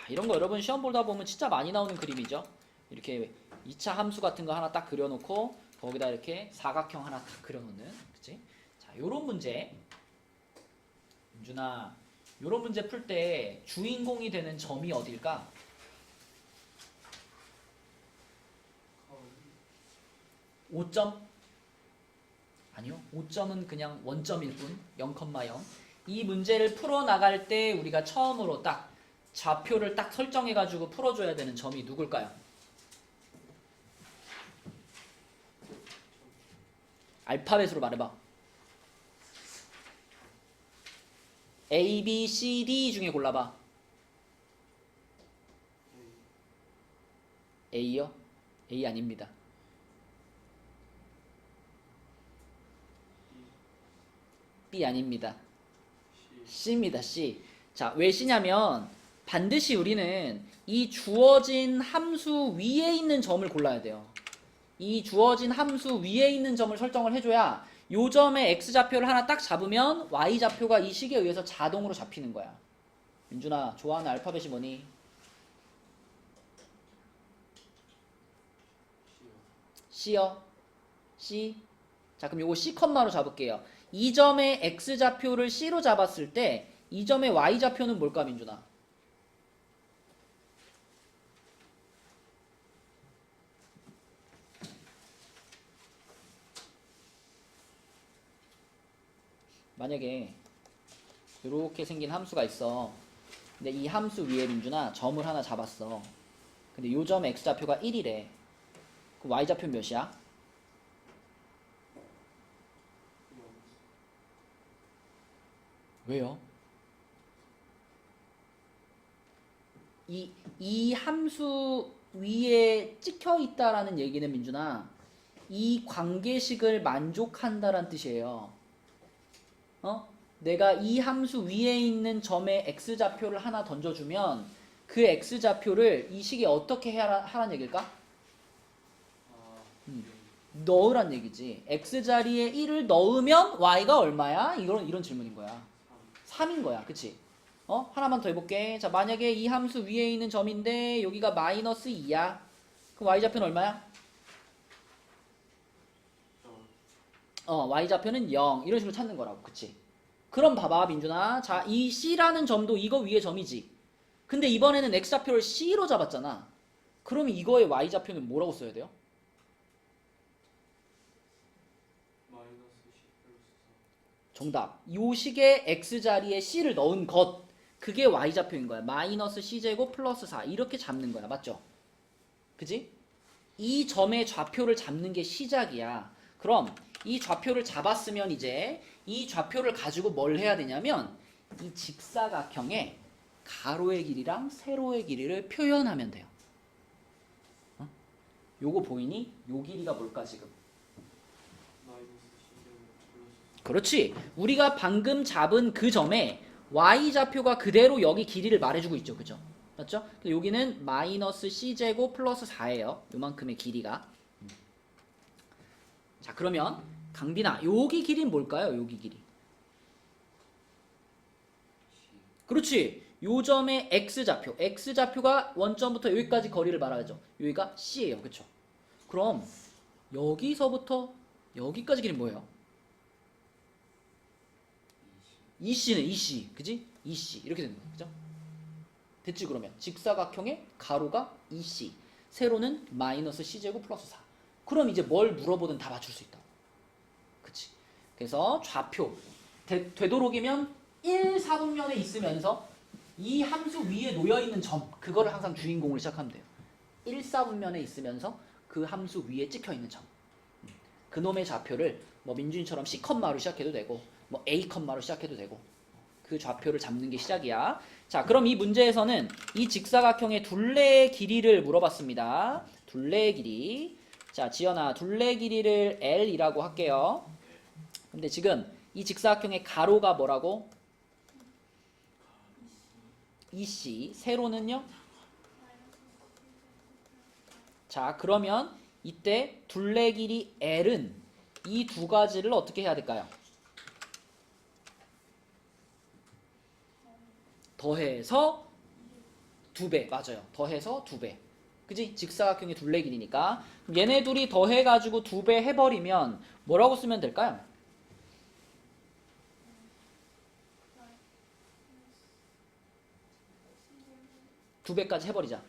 이런 거 여러분 시험 보다 보면 진짜 많이 나오는 그림이죠. 이렇게 2차 함수 같은 거 하나 딱 그려놓고, 거기다 이렇게 사각형 하나 딱 그려놓는, 그치? 자, 요런 문제. 윤준아, 요런 문제 풀 때 주인공이 되는 점이 어딜까? 5점? 아니요. 5점은 그냥 원점일 뿐. 0,0. 이 문제를 풀어나갈 때 우리가 처음으로 딱 좌표를 딱 설정해가지고 풀어줘야 되는 점이 누굴까요? 알파벳으로 말해봐. A, B, C, D 중에 골라봐. A요? A 아닙니다. B 아닙니다. C입니다. C. 자, 왜 C냐면 반드시 우리는 이 주어진 함수 위에 있는 점을 골라야 돼요. 이 주어진 함수 위에 있는 점을 설정을 해줘야 요 점의 x좌표를 하나 딱 잡으면 y좌표가 이 식에 의해서 자동으로 잡히는 거야. 윤준아, 좋아하는 알파벳이 뭐니? C요. C. 자, 그럼 요거 C 컴마로 잡을게요. 이 점의 x좌표를 C로 잡았을 때 이 점의 y좌표는 뭘까, 민준아? 만약에 이렇게 생긴 함수가 있어. 근데 이 함수 위에 민준아 점을 하나 잡았어. 근데 요 점의 x좌표가 1이래. 그 y좌표 몇이야? 왜요? 이 함수 위에 찍혀 있다라는 얘기는 민준아 이 관계식을 만족한다란 뜻이에요. 내가 이 함수 위에 있는 점에 x좌표를 하나 던져주면 그 x좌표를 이 식에 어떻게 하란 얘기일까? 넣으란 얘기지. x자리에 1을 넣으면 y가 얼마야? 이런 질문인 거야. 3인 거야. 그치? 하나만 더 해볼게. 자, 만약에 이 함수 위에 있는 점인데 여기가 마이너스 2야. 그럼 y좌표는 얼마야? y좌표는 0. 이런 식으로 찾는 거라고. 그치? 그럼 봐봐, 민준아. 자, 이 C라는 점도 이거 위에 점이지. 근데 이번에는 X좌표를 C로 잡았잖아. 그럼 이거의 Y좌표는 뭐라고 써야 돼요? 정답. 요 식의 X자리에 C를 넣은 것. 그게 Y좌표인 거야. 마이너스 C제곱 플러스 4. 이렇게 잡는 거야. 맞죠? 그지? 이 점의 좌표를 잡는 게 시작이야. 그럼 이 좌표를 잡았으면 이제 이 좌표를 가지고 뭘 해야 되냐면 이 직사각형의 가로의 길이랑 세로의 길이를 표현하면 돼요. 요거 보이니? 요 길이가 뭘까 지금? 그렇지. 우리가 방금 잡은 그 점에 y좌표가 그대로 여기 길이를 말해주고 있죠. 그죠? 맞죠? 여기는 마이너스 c제곱 플러스 4예요. 요만큼의 길이가. 자, 그러면 강빈아, 여기 길이는 뭘까요? 여기 길이. 그렇지. 요 점의 x좌표. x좌표가 원점부터 여기까지 거리를 말하죠. 여기가 c예요. 그쵸? 그럼 여기서부터 여기까지 길이는 뭐예요? EC는 EC. 그지? EC. 이렇게 되는 거야. 그죠? 됐지 그러면? 직사각형의 가로가 EC. 세로는 마이너스 c제곱 플러스 4. 그럼 이제 뭘 물어보든 다 맞출 수 있다. 그치? 그래서 좌표 되도록이면 1, 4분면에 있으면서 이 함수 위에 놓여있는 점 그거를 항상 주인공으로 시작하면 돼요. 1, 4분면에 있으면서 그 함수 위에 찍혀있는 점 그놈의 좌표를 뭐 민준이처럼 C 컴마로 시작해도 되고 뭐 A 컴마로 시작해도 되고 그 좌표를 잡는 게 시작이야. 자, 그럼 이 문제에서는 이 직사각형의 둘레의 길이를 물어봤습니다. 둘레의 길이. 자, 지연아, 둘레 길이를 L이라고 할게요. 근데 지금 이 직사각형의 가로가 뭐라고? EC. 세로는요? 자, 그러면 이때 둘레 길이 L은 이 두 가지를 어떻게 해야 될까요? 더해서 2배. 맞아요. 더해서 2배. 그지? 직사각형의 둘레 길이니까. 얘네 둘이 더해가지고 2배 해버리면 뭐라고 쓰면 될까요? 두 배까지 해버리자.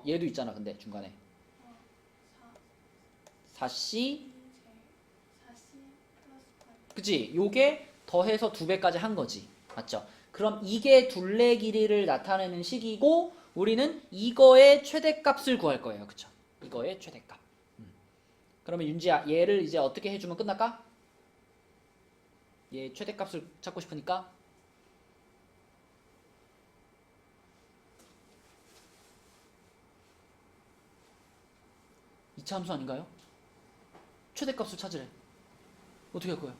얘도 있잖아. 근데 중간에 4C 그치? 요게 더해서 2배까지 한 거지. 맞죠? 그럼 이게 둘레 길이를 나타내는 식이고 우리는 이거의 최대값을 구할 거예요. 그쵸? 이거의 최대값. 그러면 윤지야 얘를 이제 어떻게 해주면 끝날까? 얘 최대값을 찾고 싶으니까 이차 함수 아닌가요? 최대값을 찾으래. 어떻게 할 거야?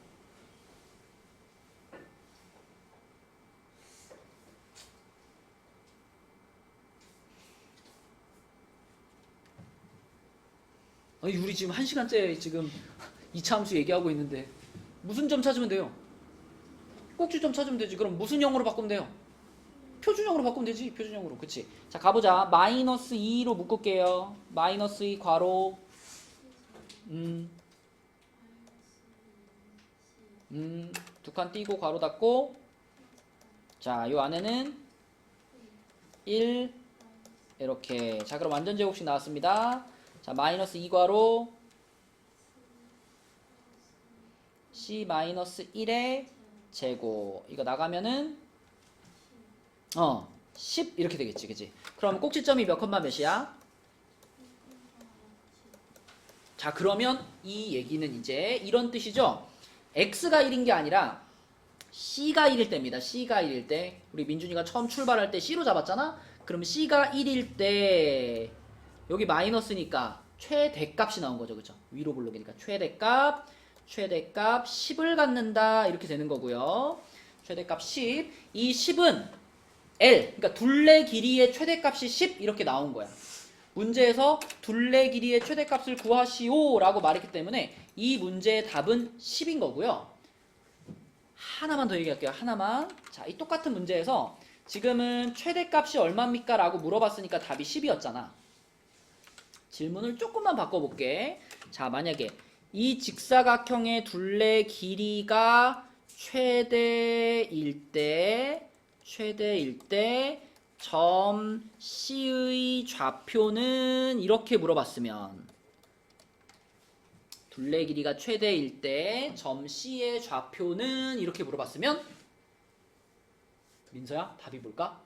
아니 우리 지금 1시간째 지금 2차 함수 얘기하고 있는데 무슨 점 찾으면 돼요? 꼭지점 찾으면 되지. 그럼 무슨 형으로 바꾸면 돼요? 표준형으로 바꾸면 되지. 표준형으로. 그치? 자 가보자. 마이너스 2로 묶을게요. 마이너스 2 괄호 두 칸 띄고 괄호 닫고 자 요 안에는 1 이렇게. 자 그럼 완전 제곱식 나왔습니다. 자 마이너스 2 괄호 C 마이너스 1의 제곱 이거 나가면은 10 이렇게 되겠지. 그치? 그럼 꼭지점이 몇 컴마 몇이야? 자 그러면 이 얘기는 이제 이런 뜻이죠. X가 1인 게 아니라 C가 1일 때입니다. C가 1일 때 우리 민준이가 처음 출발할 때 C로 잡았잖아. 그럼 C가 1일 때 여기 마이너스니까 최대값이 나온 거죠. 그죠? 위로 블록이니까 최대값 10을 갖는다 이렇게 되는 거고요. 최대값 10. 이 10은 L 그러니까 둘레 길이의 최대값이 10 이렇게 나온 거야. 문제에서 둘레 길이의 최대값을 구하시오 라고 말했기 때문에 이 문제의 답은 10인 거고요. 하나만 더 얘기할게요. 하나만. 자, 이 똑같은 문제에서 지금은 최대값이 얼마입니까? 라고 물어봤으니까 답이 10이었잖아. 질문을 조금만 바꿔볼게. 자, 만약에 이 직사각형의 둘레 길이가 최대일 때 점 C의 좌표는 이렇게 물어봤으면 둘레 길이가 최대일 때 점 C의 좌표는 이렇게 물어봤으면 민서야 답이 뭘까?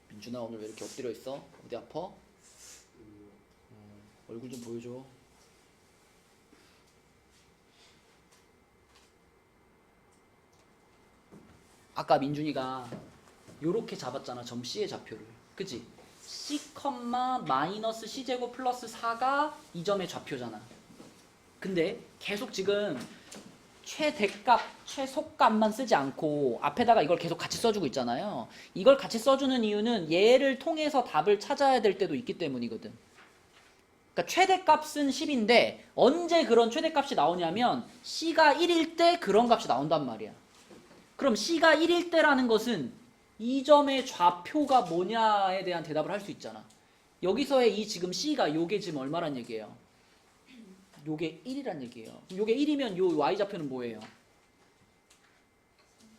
민준아 오늘 왜 이렇게 엎드려 있어? 어디 아파? 얼굴 좀 보여줘. 아까 민준이가 요렇게 잡았잖아. 점 C의 좌표를. 그치? C, 마이너스 C제곱 플러스 4가 이 점의 좌표잖아. 근데 계속 지금 최대값, 최소값만 쓰지 않고 앞에다가 이걸 계속 같이 써주고 있잖아요. 이걸 같이 써주는 이유는 얘를 통해서 답을 찾아야 될 때도 있기 때문이거든. 그러니까 최대값은 10인데 언제 그런 최대값이 나오냐면 C가 1일 때 그런 값이 나온단 말이야. 그럼 C가 1일 때라는 것은 이 점의 좌표가 뭐냐에 대한 대답을 할 수 있잖아. 여기서의 이 지금 C가 요게 지금 얼마란 얘기예요? 요게 1이란 얘기예요. 요게 1이면 요 Y좌표는 뭐예요?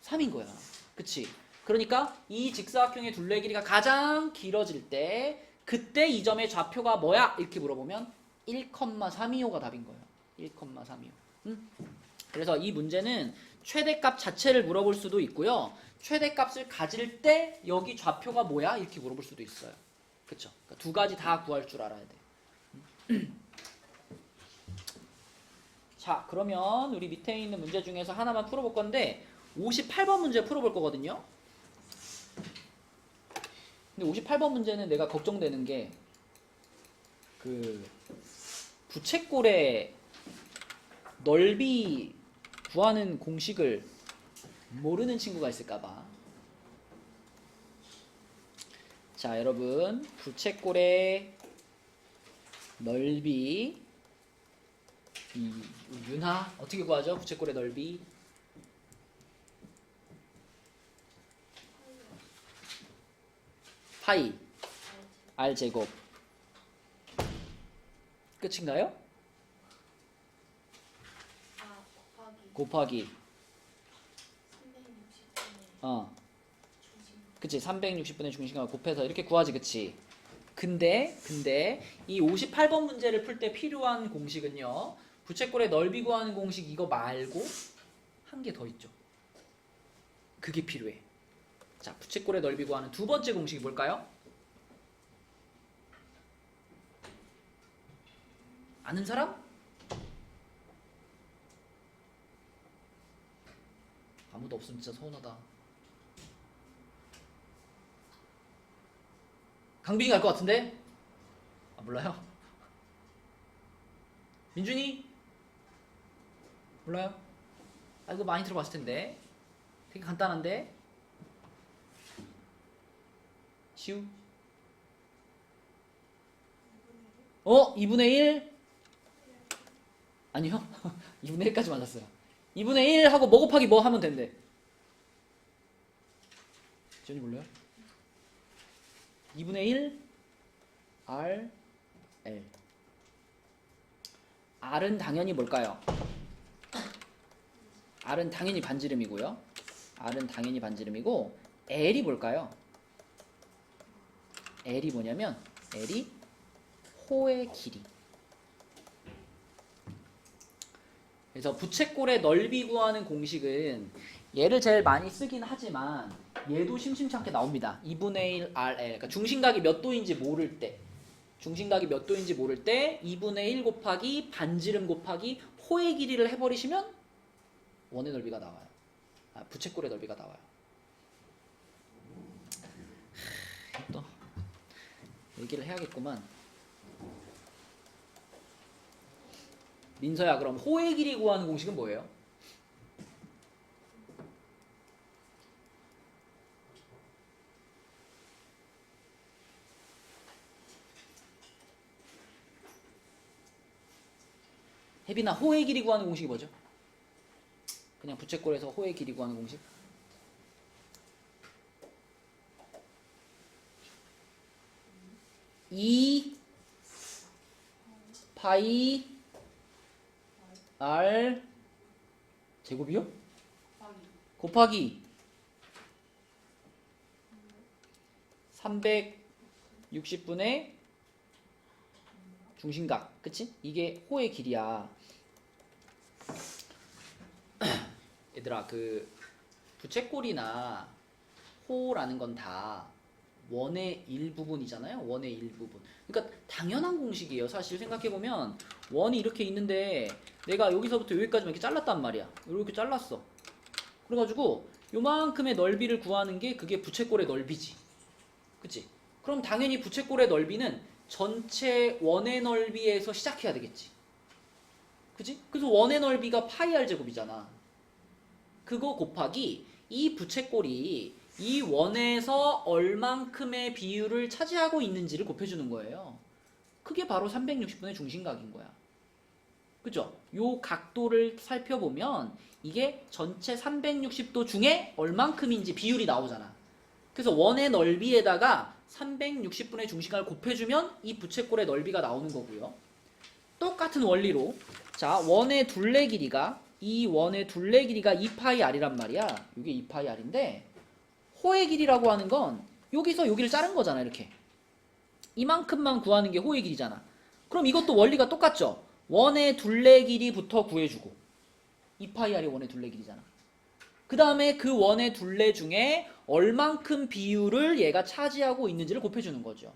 3인 거야. 그치? 그러니까 이 직사각형의 둘레 길이가 가장 길어질 때 그때 이 점의 좌표가 뭐야? 이렇게 물어보면 1,325가 답인 거예요. 1,325. 응? 그래서 이 문제는 최대값 자체를 물어볼 수도 있고요. 최대값을 가질 때 여기 좌표가 뭐야? 이렇게 물어볼 수도 있어요. 그쵸? 그러니까 두 가지 다 구할 줄 알아야 돼. 자, 그러면 우리 밑에 있는 문제 중에서 하나만 풀어볼 건데 58번 문제 풀어볼 거거든요. 근데 58번 문제는 내가 걱정되는 게 그 부채꼴의 넓이 구하는 공식을 모르는 친구가 있을까봐. 자, 여러분 부채꼴의 넓이 윤하 어떻게 구하죠? 부채꼴의 넓이 파이 r 제곱 끝인가요? 아 곱하기 곱하기 360분의 중심. 그치 360분의 중심값 곱해서 이렇게 구하지 그치. 근데 이 58번 문제를 풀 때 필요한 공식은요 부채꼴의 넓이 구하는 공식 이거 말고 한 개 더 있죠. 그게 필요해. 자, 부채꼴의 넓이 구하는 두 번째 공식이 뭘까요? 아는 사람? 아무도 없으면 진짜 서운하다. 강빈이가 알 것 같은데? 아, 몰라요? 민준이? 몰라요? 아, 이거 많이 들어봤을 텐데. 되게 간단한데? 시우? 2분의 1? 아니요. 2분의 1까지 맞았어요. 2분의 1 하고 뭐 곱하기 뭐 하면 된대. 지현이 몰라요? 2분의 1 R L R은 당연히 뭘까요? R은 당연히 반지름이고요. R은 당연히 반지름이고 L이 뭘까요? L이 뭐냐면 L이 호의 길이. 그래서 부채꼴의 넓이 구하는 공식은 얘를 제일 많이 쓰긴 하지만 얘도 심심치 않게 나옵니다. 2분의 1 RL 그러니까 중심각이 몇 도인지 모를 때 2분의 1 곱하기 반지름 곱하기 호의 길이를 해버리시면 원의 넓이가 나와요. 부채꼴의 넓이가 나와요. 또 얘기를 해야겠구만. 민서야, 그럼 호의 길이 구하는 공식은 뭐예요? 혜빈아, 호의 길이 구하는 공식이 뭐죠? 그냥 부채꼴에서 호의 길이 구하는 공식? 이 파이 R 제곱이요? 곱하기 360분의 중심각, 그치? 이게 호의 길이야. 얘들아, 그 부채꼴이나 호라는 건 다 원의 일부분이잖아요. 원의 일부분. 그러니까 당연한 공식이에요. 사실 생각해보면 원이 이렇게 있는데 내가 여기서부터 여기까지만 이렇게 잘랐단 말이야. 이렇게 잘랐어. 그래가지고 요만큼의 넓이를 구하는 게 그게 부채꼴의 넓이지. 그치? 그럼 당연히 부채꼴의 넓이는 전체 원의 넓이에서 시작해야 되겠지. 그치? 그래서 원의 넓이가 파이 r 제곱이잖아. 그거 곱하기 이 부채꼴이 이 원에서 얼만큼의 비율을 차지하고 있는지를 곱해주는 거예요. 그게 바로 360분의 중심각인 거야. 그죠? 요 각도를 살펴보면 이게 전체 360도 중에 얼만큼인지 비율이 나오잖아. 그래서 원의 넓이에다가 360분의 중심각을 곱해주면 이 부채꼴의 넓이가 나오는 거고요. 똑같은 원리로 자, 원의 둘레 길이가 이 원의 둘레 길이가 2파이 r이란 말이야. 이게 2파이 r인데 호의 길이라고 하는 건 여기서 여기를 자른 거잖아. 이렇게 이만큼만 구하는 게 호의 길이잖아. 그럼 이것도 원리가 똑같죠. 원의 둘레 길이부터 구해주고 2파이r이 원의 둘레 길이잖아. 그 다음에 그 원의 둘레 중에 얼만큼 비율을 얘가 차지하고 있는지를 곱해주는 거죠.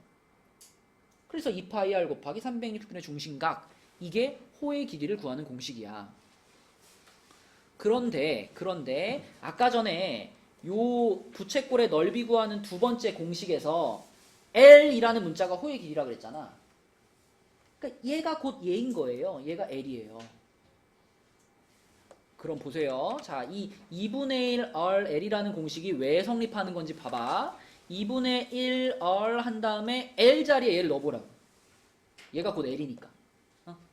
그래서 2파이r 곱하기 360분의 중심각, 이게 호의 길이를 구하는 공식이야. 그런데 아까 전에 요 부채꼴의 넓이 구하는 두 번째 공식에서 L이라는 문자가 호의 길이라 그랬잖아. 그러니까 얘가 곧 얘인 거예요. 얘가 L이에요. 그럼 보세요. 자, 이 2분의 1 R L이라는 공식이 왜 성립하는 건지 봐봐. 2분의 1 R 한 다음에 L 자리에 얘를 넣어보라고. 얘가 곧 L이니까.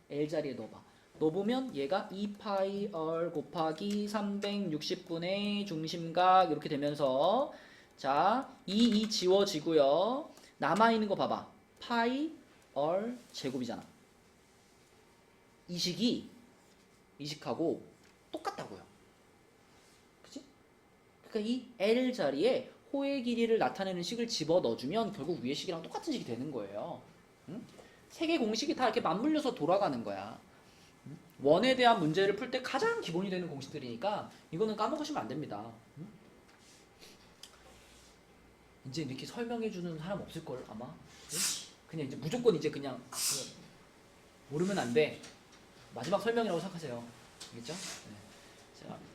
L 자리에 넣어봐. 넣어보면 얘가 2파이 R 곱하기 360분의 중심각 이렇게 되면서 자, 이 지워지고요. 남아있는 거 봐봐. 파이 R 제곱이잖아. 이 식하고 똑같다고요. 그치? 그러니까 이 L 자리에 호의 길이를 나타내는 식을 집어 넣어주면 결국 위의 식이랑 똑같은 식이 되는 거예요. 응? 세 개 공식이 다 이렇게 맞물려서 돌아가는 거야. 응? 원에 대한 문제를 풀 때 가장 기본이 되는 공식들이니까 이거는 까먹으시면 안 됩니다. 응? 이제 이렇게 설명해주는 사람 없을걸 아마. 응? 그냥 이제 무조건 이제 그냥 모르면 안 돼. 마지막 설명이라고 생각하세요. 알겠죠? 네.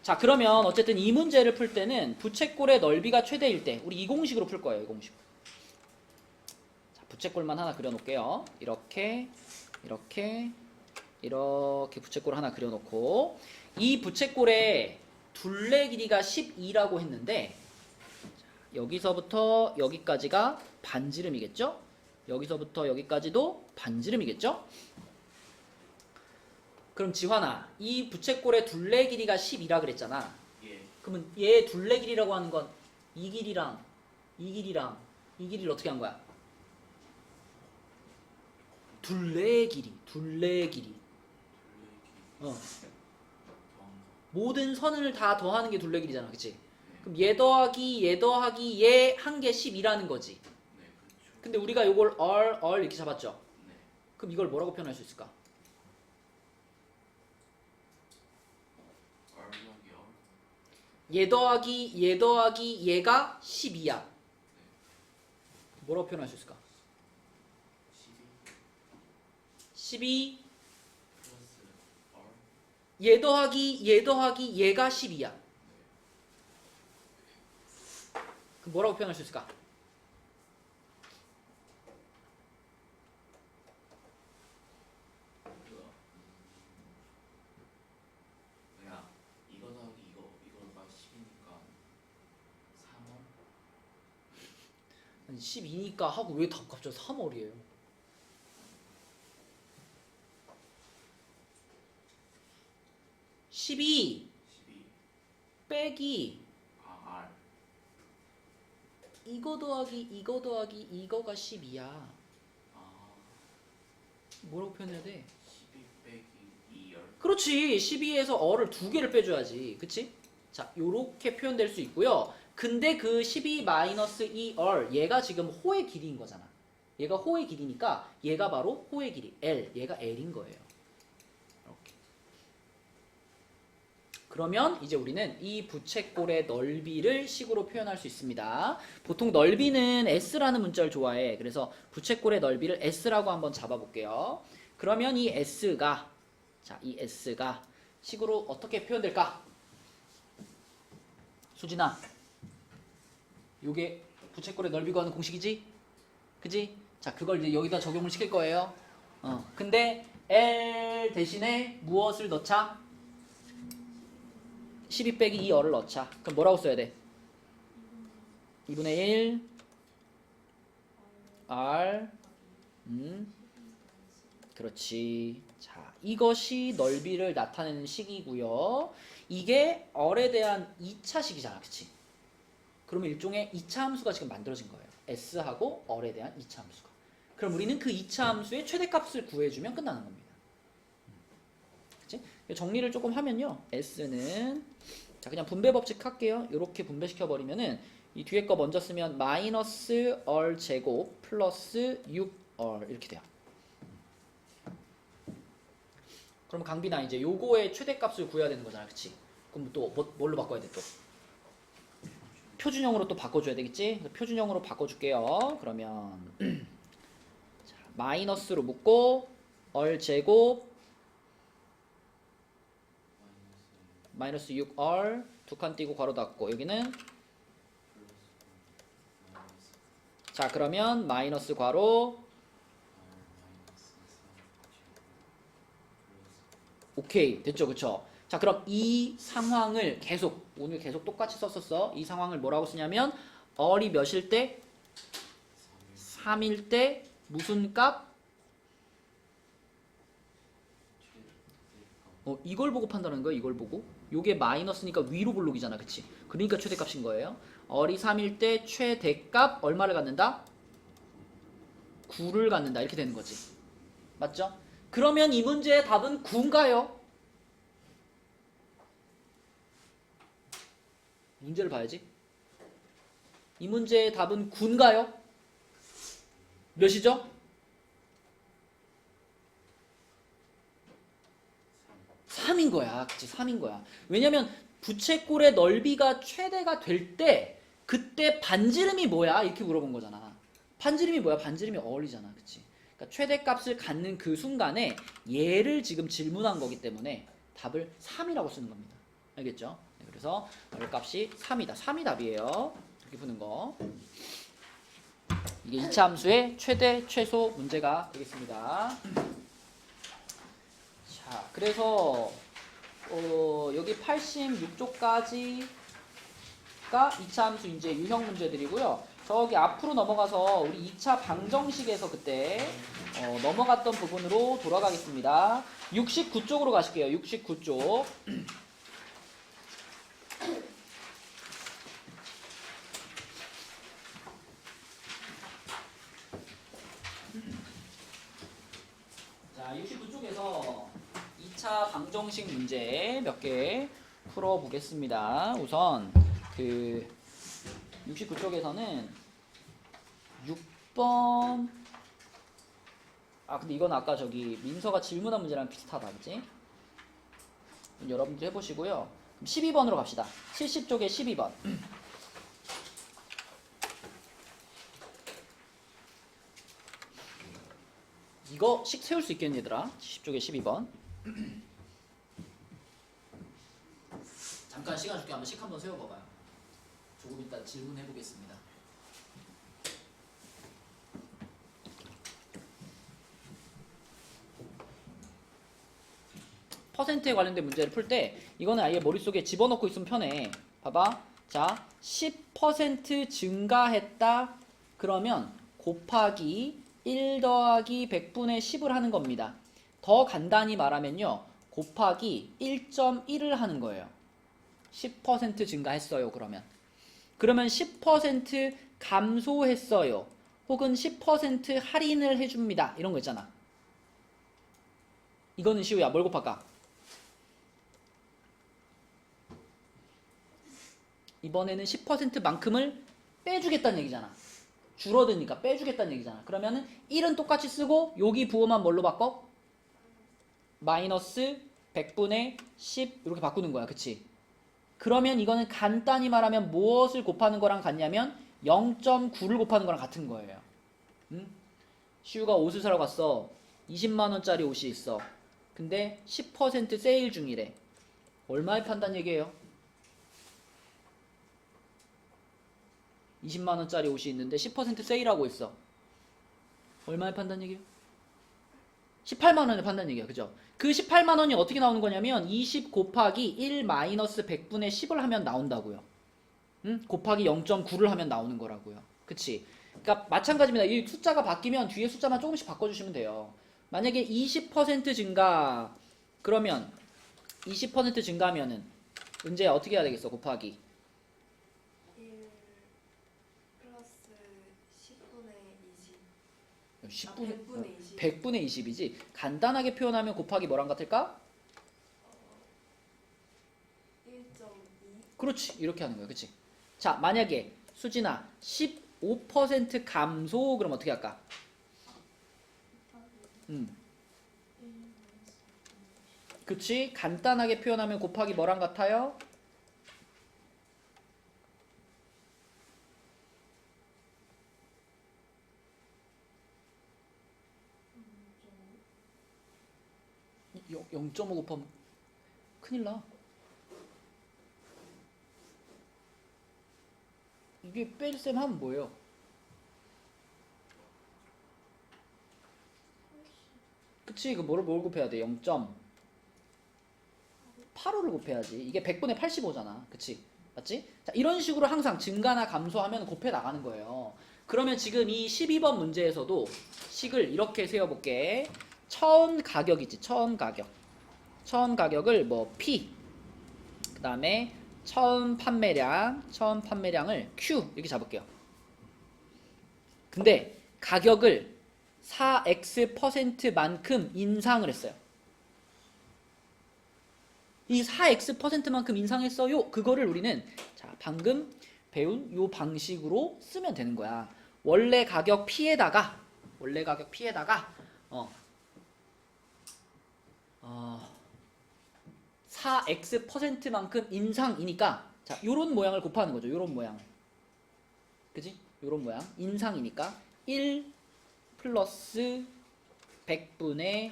자, 그러면 어쨌든 이 문제를 풀 때는 부채꼴의 넓이가 최대일 때 우리 이 공식으로 풀 거예요. 이 공식. 자, 부채꼴만 하나 그려놓을게요. 이렇게 부채꼴 하나 그려놓고 이 부채꼴의 둘레 길이가 12라고 했는데 여기서부터 여기까지가 반지름이겠죠? 여기서부터 여기까지도 반지름이겠죠? 그럼 지환아, 이 부채꼴의 둘레 길이가 12라 그랬잖아. 예. 그러면 얘 둘레 길이라고 하는 건 이 길이랑 이 길이를 어떻게 한 거야? 둘레 길이. 모든 선을 다 더하는 게 둘레 길이잖아, 그치? 그럼 얘 더하기 얘 한 게 12라는 거지. 네, 그렇죠. 근데 우리가 이걸 R 이렇게 잡았죠? 네. 그럼 이걸 뭐라고 표현할 수 있을까? 얼마요? 얘 더하기 얘가 12야. 뭐라고 표현할 수 있을까? 12 플러스 얼. 얘 더하기 얘가 12야. 그럼 뭐라고 표현할 수 있을까? 그냥 이거 더하기 이거가 10이니까 3월. 아니 12니까 하고 왜 다 갑자기 3월이에요? (12) 12. 빼기 아, R. 이거 더하기 이거가 12야. 아, 뭐라고 표현해야 돼? 12 빼기 2열. 그렇지. 12에서 어를 두 개를 빼줘야지. 그치? 자, 요렇게 표현될 수 있고요. 근데 그 12 마이너스 2얼 얘가 지금 호의 길이인 거잖아. 얘가 호의 길이니까 얘가 바로 호의 길이 L. 얘가 L인 거예요. 이렇게. 그러면 이제 우리는 이 부채꼴의 넓이를 식으로 표현할 수 있습니다. 보통 넓이는 S라는 문자를 좋아해. 그래서 부채꼴의 넓이를 S라고 한번 잡아볼게요. 그러면 이 S가 식으로 어떻게 표현될까? 수진아, 요게 부채꼴의 넓이 구하는 공식이지? 그지? 자, 그걸 이제 여기다 적용을 시킬 거예요. 근데 L 대신에 무엇을 넣자? 12 빼기 2어를 넣자. 그럼 뭐라고 써야 돼? 2분의 1 R 그렇지. 자, 이것이 넓이를 나타내는 식이고요. 이게 얼에 대한 2차식이잖아. 그치? 그러면 일종의 2차 함수가 지금 만들어진 거예요. S하고 얼에 대한 2차 함수가. 그럼 우리는 그 2차 함수의 최대값을 구해주면 끝나는 겁니다. 그치? 정리를 조금 하면요. S는 자, 그냥 분배 법칙 할게요. 이렇게 분배시켜 버리면은 이 뒤에 거 먼저 쓰면 마이너스 얼 제곱 플러스 6얼 이렇게 돼요. 그럼 강빈아 이제 요거의 최대값을 구해야 되는 거잖아, 그치? 그럼 또 뭘로 바꿔야 돼 또? 표준형으로 또 바꿔줘야 되겠지? 그래서 표준형으로 바꿔줄게요. 그러면 자, 마이너스로 묶고 얼 제곱 마이너스 6얼 두 칸 띄고 괄호 닫고 여기는 자 그러면 마이너스 괄호 오케이 됐죠 그쵸? 자 그럼 이 상황을 계속 오늘 계속 똑같이 썼었어. 이 상황을 뭐라고 쓰냐면 얼이 몇일 때? 3일 때 무슨 값? 이걸 보고 판단하는 거야. 이걸 보고 요게 마이너스니까 위로 볼록이잖아 그치? 그러니까 최대값인 거예요. 얼이 3일 때 최대값 얼마를 갖는다? 9를 갖는다 이렇게 되는 거지. 맞죠? 그러면 이 문제의 답은 9인가요? 문제를 봐야지. 이 문제의 답은 9인가요? 몇이죠? 3인 거야. 그치? 3인 거야. 왜냐면 부채꼴의 넓이가 최대가 될 때 그때 반지름이 뭐야? 이렇게 물어본 거잖아. 반지름이 뭐야? 반지름이 얼이잖아. 그치? 그러니까 최대값을 갖는 그 순간에 얘를 지금 질문한 거기 때문에 답을 3이라고 쓰는 겁니다. 알겠죠? 네, 그래서 얼값이 3이다. 3이 답이에요. 이렇게 푸는 거. 이게 2차 함수의 최대, 최소 문제가 되겠습니다. 자, 그래서 여기 86쪽까지가 2차 함수 이제 유형 문제들이고요. 저기 앞으로 넘어가서 우리 2차 방정식에서 그때 넘어갔던 부분으로 돌아가겠습니다. 69쪽으로 가실게요. 69쪽. 자, 69쪽에서 2차 방정식 문제 몇 개 풀어보겠습니다. 우선 그 69쪽에서는 6번 근데 이건 아까 저기 민서가 질문한 문제랑 비슷하다 그치? 여러분들 해보시고요. 12번으로 갑시다. 70쪽에 12번. 이거 식 세울 수 있겠니 얘들아? 70쪽에 12번. 잠깐 시간 줄게. 한번 식 한번 세워봐봐요. 조금 이따 질문해 보겠습니다. 퍼센트에 관련된 문제를 풀 때 이거는 아예 머릿속에 집어넣고 있으면 편해. 봐봐. 자, 10% 증가했다. 그러면 곱하기 1 더하기 100분의 10을 하는 겁니다. 더 간단히 말하면요. 곱하기 1.1을 하는 거예요. 10% 증가했어요. 그러면 10% 감소했어요. 혹은 10% 할인을 해줍니다. 이런 거 있잖아. 이거는 시우야. 뭘 곱할까? 이번에는 10%만큼을 빼주겠다는 얘기잖아. 줄어드니까 빼주겠다는 얘기잖아. 그러면은 1은 똑같이 쓰고 여기 부호만 뭘로 바꿔? 마이너스 100분의 10 이렇게 바꾸는 거야. 그치? 그러면 이거는 간단히 말하면 무엇을 곱하는 거랑 같냐면 0.9를 곱하는 거랑 같은 거예요. 응? 시우가 옷을 사러 갔어. 20만원짜리 옷이 있어. 근데 10% 세일 중이래. 얼마에 판단 얘기예요? 20만원짜리 옷이 있는데 10% 세일하고 있어. 얼마에 판단 얘기예요? 18만원에 판단 얘기야. 그죠? 그 18만원이 어떻게 나오는 거냐면 20 곱하기 1 마이너스 100분의 10을 하면 나온다고요. 응? 곱하기 0.9를 하면 나오는 거라고요. 그치? 그러니까 마찬가지입니다. 이 숫자가 바뀌면 뒤에 숫자만 조금씩 바꿔주시면 돼요. 만약에 20% 증가 그러면 20% 증가하면은 은재야 어떻게 해야 되겠어? 곱하기 1 플러스 10분의 20. 100분의 20. 100분의 20이지. 간단하게 표현하면 곱하기 뭐랑 같을까? 1.2 그렇지. 이렇게 하는 거야. 그치? 자, 만약에 수진아 15% 감소 그럼 어떻게 할까? 그치? 간단하게 표현하면 곱하기 뭐랑 같아요? 이 0.5 곱하면 큰일 나. 이게 뺄셈 하면 뭐예요? 그치? 이거 뭘 곱해야 돼? 0.85를 곱해야지. 이게 100분의 85잖아. 그치? 맞지? 자, 이런 식으로 항상 증가나 감소하면 곱해 나가는 거예요. 그러면 지금 이 12번 문제에서도 식을 이렇게 세워볼게. 처음 가격이지. 처음 가격. 처음 가격을 뭐 P, 그 다음에 처음 판매량을 Q 이렇게 잡을게요. 근데 가격을 4x%만큼 인상을 했어요. 이 4x%만큼 인상했어요. 그거를 우리는 자, 방금 배운 요 방식으로 쓰면 되는 거야. 원래 가격 P에다가 4x%만큼 인상이니까 자, 요런 모양을 곱하는 거죠. 요런 모양. 그지? 요런 모양. 인상이니까 1 플러스 100분의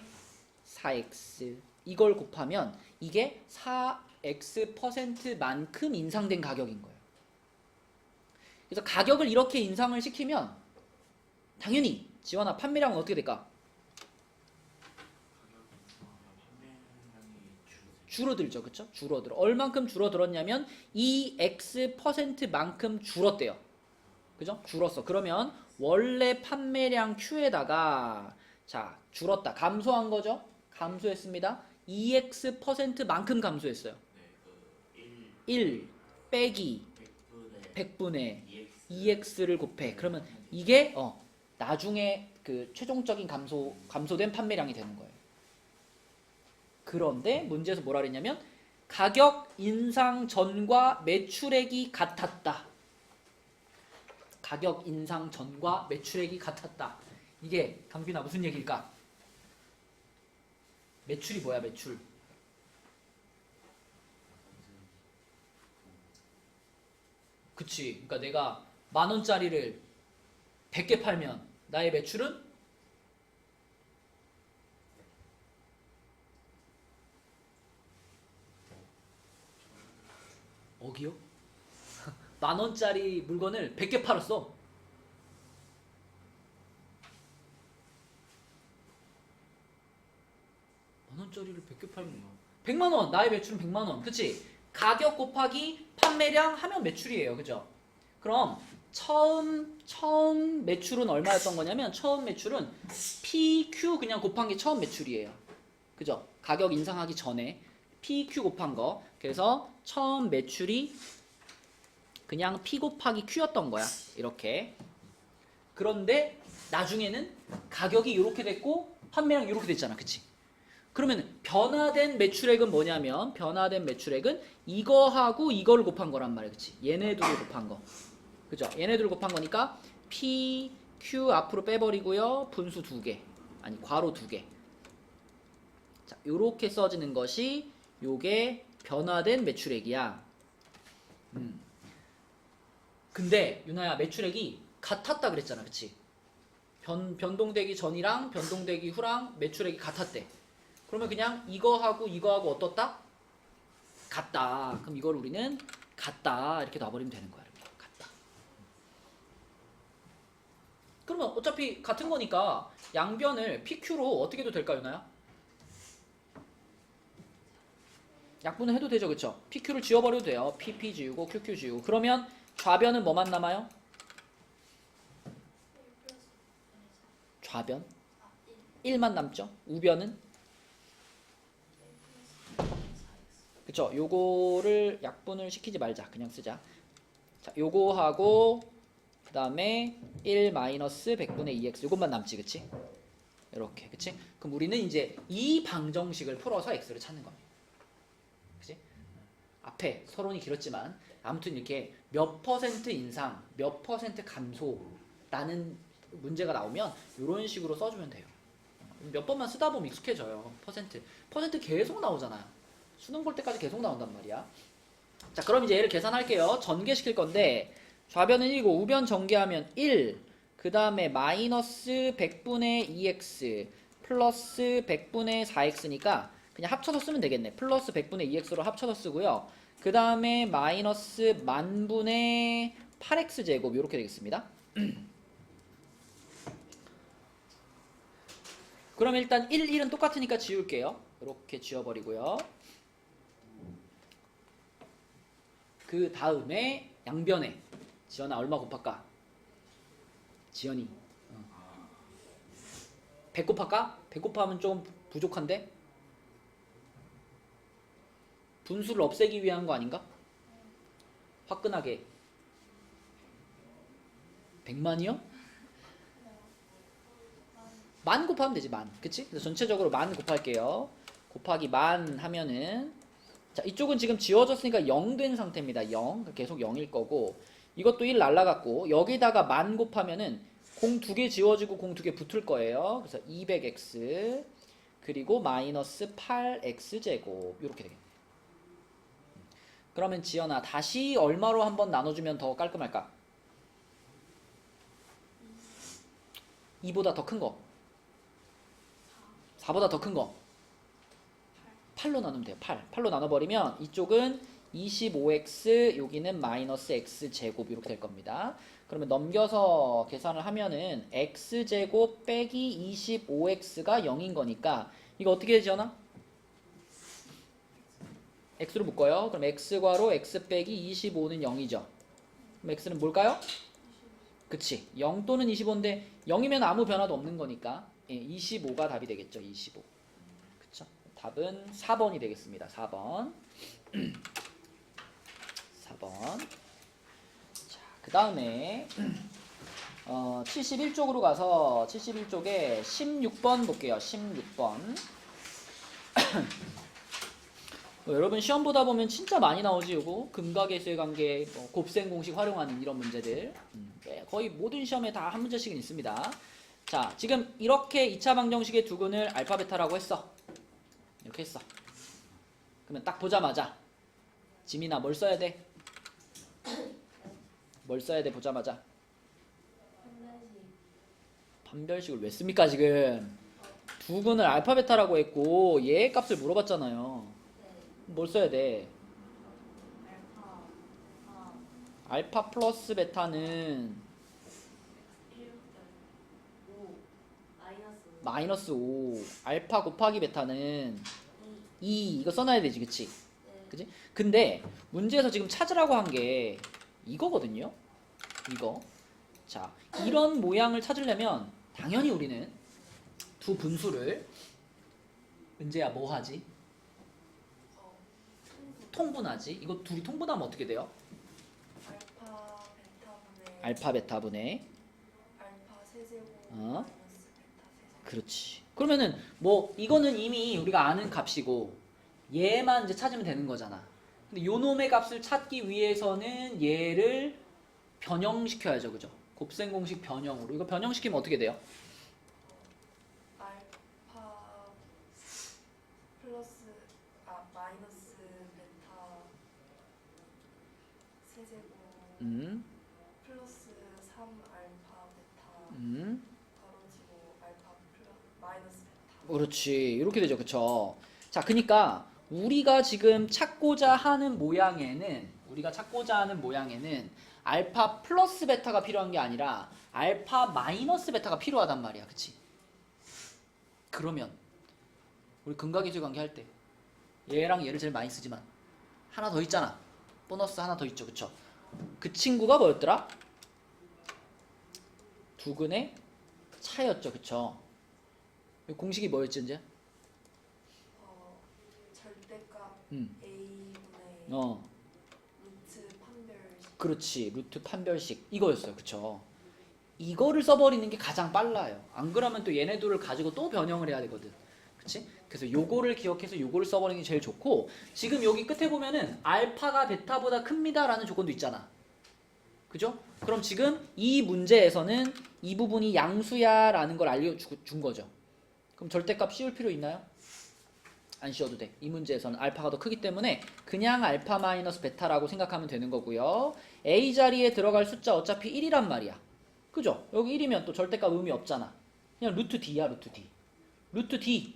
4x 이걸 곱하면 이게 4x%만큼 인상된 가격인 거예요. 그래서 가격을 이렇게 인상을 시키면 당연히 지원아 판매량은 어떻게 될까? 줄어들죠. 그쵸? 줄어들어. 얼만큼 줄어들었냐면 2x%만큼 줄었대요. 그죠? 줄었어. 그러면 원래 판매량 Q에다가 자, 줄었다. 감소한 거죠? 감소했습니다. 2x%만큼 감소했어요. 네, 1 빼기 100분의 100분의 2x를 곱해. 그러면 이게 나중에 그 최종적인 감소된 판매량이 되는 거예요. 그런데 문제에서 뭐라 그랬냐면 가격 인상 전과 매출액이 같았다. 가격 인상 전과 매출액이 같았다. 이게 강빈아 무슨 얘기일까? 매출이 뭐야, 매출? 그치. 그러니까 내가 10,000원짜리를 100개 팔면 나의 매출은 억이요? 10,000원짜리 물건을 100개 팔았어. 10,000원짜리를 100개 팔면 100만원. 나의 매출은 100만원. 그치? 가격 곱하기 판매량 하면 매출이에요. 그죠? 그럼 처음 매출은 얼마였던 거냐면 처음 매출은 PQ 그냥 곱한 게 처음 매출이에요. 그죠? 가격 인상하기 전에 PQ 곱한 거. 그래서 처음 매출이 그냥 P 곱하기 Q였던 거야. 이렇게. 그런데 나중에는 가격이 이렇게 됐고 판매량이 이렇게 됐잖아. 그치? 그러면 변화된 매출액은 뭐냐면 변화된 매출액은 이거하고 이걸 곱한 거란 말이야. 그치? 얘네들을 곱한 거. 그죠? 얘네들을 곱한 거니까 P, Q 앞으로 빼버리고요. 분수 2개. 아니 괄호 2개. 자, 요렇게 써지는 것이 요게 변화된 매출액이야. 근데 유나야 매출액이 같았다 그랬잖아. 그치? 변동되기 전이랑 변동되기 후랑 매출액이 같았대. 그러면 그냥 이거하고 이거하고 어떻다? 같다. 그럼 이걸 우리는 같다 이렇게 놔버리면 되는 거야. 이렇게. 같다. 그러면 어차피 같은 거니까 양변을 PQ로 어떻게 해도 될까요, 유나야? 약분을 해도 되죠. 그쵸? PQ를 지워버려도 돼요. PP 지우고 QQ 지우고. 그러면 좌변은 뭐만 남아요? 좌변 1만 남죠. 우변은 그쵸? 요거를 약분을 시키지 말자. 그냥 쓰자. 자, 요거하고 그 다음에 1 마이너스 100분의 2x 요것만 남지. 그치? 이렇게. 그치? 그럼 우리는 이제 이 방정식을 풀어서 x를 찾는 겁니다. 그치? 앞에 서론이 길었지만 아무튼 이렇게 몇 퍼센트 인상, 몇 퍼센트 감소라는 문제가 나오면 이런 식으로 써주면 돼요. 몇 번만 쓰다 보면 익숙해져요. 퍼센트 계속 나오잖아요. 수능 볼 때까지 계속 나온단 말이야. 자, 그럼 이제 얘를 계산할게요. 전개시킬 건데 좌변은 1이고 우변 전개하면 1, 그 다음에 마이너스 100분의 2x 플러스 100분의 4x니까 그냥 합쳐서 쓰면 되겠네. 플러스 100분의 2x로 합쳐서 쓰고요. 그 다음에 마이너스 만분의 8x제곱 이렇게 되겠습니다. 그럼 일단 1, 1은 똑같으니까 지울게요. 이렇게 지워버리고요. 그 다음에 양변에 지연아 얼마 곱할까? 지연이 100 곱할까? 100 곱하면 좀 부족한데? 분수를 없애기 위한 거 아닌가? 화끈하게 100만이요? 만 곱하면 되지 만. 그치? 그래서 전체적으로 만 곱할게요. 곱하기 만 하면은 자, 이쪽은 지금 지워졌으니까 0 된 상태입니다. 0. 계속 0일 거고 이것도 1 날라갔고 여기다가 만 곱하면은 공 2개 지워지고 공 2개 붙을 거예요. 그래서 200x 그리고 마이너스 8x 제곱 이렇게 되겠네. 그러면 지연아 다시 얼마로 한번 나눠주면 더 깔끔할까? 2보다 더 큰 거. 4보다 더 큰 거. 8로 나누면 돼요. 8로 나눠버리면 이쪽은 25x 여기는 마이너스 x제곱 이렇게 될 겁니다. 그러면 넘겨서 계산을 하면은 x제곱 빼기 25x가 0인 거니까 이거 어떻게 해 지연아? x로 묶어요. 그럼 x괄호 x 빼기 25는 0이죠. 그럼 x는 뭘까요? 그치. 0 또는 25인데 0이면 아무 변화도 없는 거니까 25가 답이 되겠죠. 25. 그쵸? 답은 4번이 되겠습니다. 4번. 4번. 자, 그 다음에 71쪽으로 가서 71쪽에 16번 볼게요. 16번. 여러분 시험 보다 보면 진짜 많이 나오지. 요거 근각계수의 관계, 곱셈 공식 활용하는 이런 문제들 거의 모든 시험에 다 한 문제씩은 있습니다. 자, 지금 이렇게 2차 방정식의 두근을 알파 베타라고 했어. 이렇게 했어. 그러면 딱 보자마자 지민아 뭘 써야 돼? 뭘 써야 돼 보자마자? 판별식을 왜 씁니까 지금? 두근을 알파 베타라고 했고 얘의 값을 물어봤잖아요. 뭘 써야 돼? 알파 플러스 베타는 마이너스 5 알파 곱하기 베타는 2 이거 써놔야 되지 그치? 그치? 근데 문제에서 지금 찾으라고 한 게 이거거든요. 이거 자 이런 모양을 찾으려면 당연히 우리는 두 분수를 은재야 뭐 하지? 통분하지. 이거 둘이 통분하면 어떻게 돼요? 알파 베타분의 알파 세제곱 어? 마이너스 베타 세제곱. 그렇지. 그러면은 뭐 이거는 이미 우리가 아는 값이고 얘만 이제 찾으면 되는 거잖아. 근데 요 놈의 값을 찾기 위해서는 얘를 변형시켜야죠. 그죠? 곱셈 공식 변형으로. 이거 변형시키면 어떻게 돼요? 알파 플러스 마이너스 베타 세제곱 플러스 3 알파 베타 가로지고 알파 마이너스 베타. 그렇지. 이렇게 되죠. 그쵸? 자, 그러니까 우리가 지금 찾고자 하는 모양에는 알파 플러스 베타가 필요한 게 아니라 알파 마이너스 베타가 필요하단 말이야. 그치? 그러면 우리 근각계수의 관계 할 때 얘랑 얘를 제일 많이 쓰지만 하나 더 있잖아. 보너스 하나 더 있죠. 그쵸? 그 친구가 뭐였더라? 두근의 차였죠. 그쵸? 공식이 뭐였지 이제? 절대값 음. a분의 루트 판별식. 그렇지. 루트 판별식 이거였어요. 그쵸? 이거를 써버리는 게 가장 빨라요. 안 그러면 또 얘네들을 가지고 또 변형을 해야 되거든. 그치? 그래서 요거를 기억해서 요거를 써버리는 게 제일 좋고 지금 여기 끝에 보면은 알파가 베타보다 큽니다 라는 조건도 있잖아. 그죠? 그럼 지금 이 문제에서는 이 부분이 양수야 라는 걸 알려준 거죠. 그럼 절대값 씌울 필요 있나요? 안 씌워도 돼. 이 문제에서는 알파가 더 크기 때문에 그냥 알파 마이너스 베타라고 생각하면 되는 거고요. A 자리에 들어갈 숫자 어차피 1이란 말이야. 그죠? 여기 1이면 또 절대값 의미 없잖아. 그냥 루트 D야, 루트 D.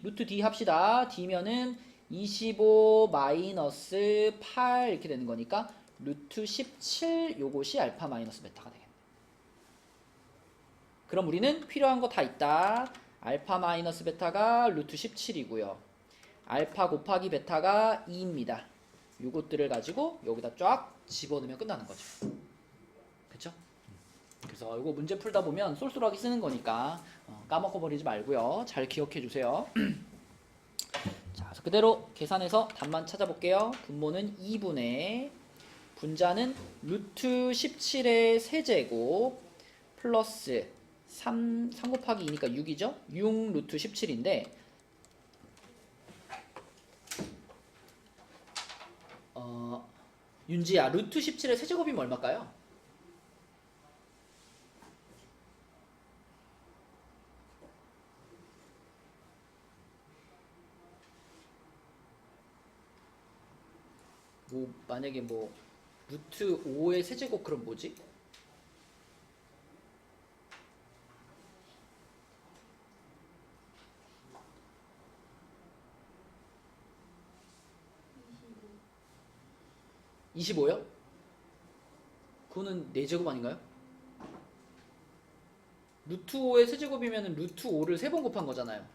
루트 D 합시다. D면은 25 마이너스 8 이렇게 되는 거니까 루트 17 요것이 알파 마이너스 베타가 되겠네. 그럼 우리는 필요한 거 다 있다. 알파 마이너스 베타가 루트 17이고요. 알파 곱하기 베타가 2입니다. 요것들을 가지고 여기다 쫙 집어넣으면 끝나는 거죠. 그쵸? 그래서 이거 문제 풀다 보면 쏠쏠하게 쓰는 거니까 까먹어버리지 말고요. 잘 기억해 주세요. 자, 그래서 그대로 계산해서 답만 찾아볼게요. 분모는 2분의 분자는 루트 17의 세제곱 플러스 3 곱하기 2니까 6이죠? 6 루트 17인데 윤지야, 루트 17의 세제곱이면 얼마일까요? 뭐 만약에 뭐 루트 5의 세제곱 그럼 뭐지? (25요) 그거는 4제곱 아닌가요? 루트 5의 세제곱이면 루트 5를 3번 곱한 거잖아요.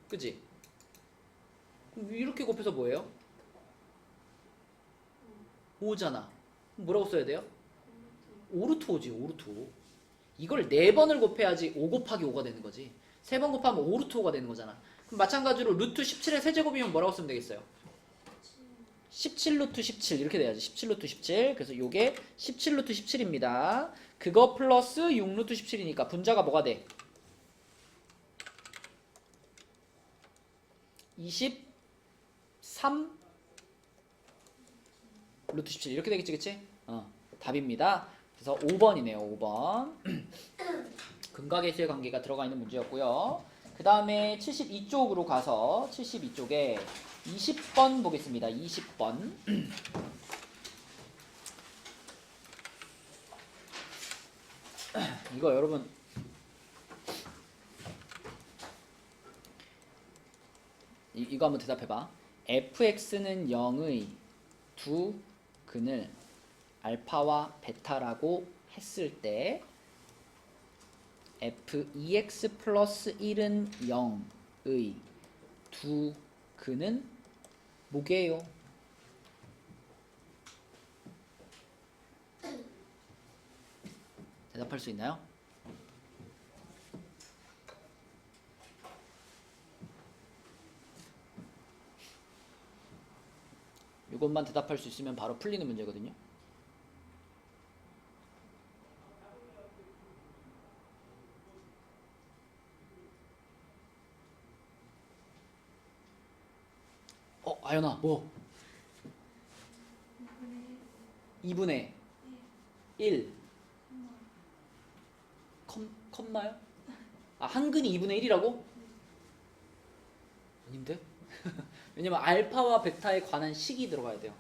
그치? 그럼 이렇게 곱해서 뭐예요? 5잖아. 뭐라고 써야 돼요? 5루트 5지. 5루트 5. 이걸 4번을 곱해야지 5 곱하기 5가 되는 거지. 3번 곱하면 5루트 5가 되는 거잖아. 그럼 마찬가지로 루트 17의 세제곱이면 뭐라고 쓰면 되겠어요? 17루트 17 이렇게 돼야지. 17루트 17. 그래서 요게 17루트 17입니다. 그거 플러스 6루트 17이니까 분자가 뭐가 돼? 23 루트 17 이렇게 되겠지, 그치? 답입니다. 그래서 5번이네요. 5번. 근각의 관계가 들어가 있는 문제였고요. 그 다음에 72쪽으로 가서 72쪽에 20번 보겠습니다. 20번. 이거 여러분 이거 한번 대답해봐. fx는 0의 두 근을 알파와 베타라고 했을 때 f2x 플러스 1은 0의 두 근은 뭐게요? 대답할 수 있나요? 이것만 대답할 수 있으면 바로 풀리는 문제거든요. 아연아, 뭐? 2분의 1 컴마요? 한근이 2분의 1이라고? 아닌데? 왜냐면 알파와 베타에 관한 식이 들어가야 돼요.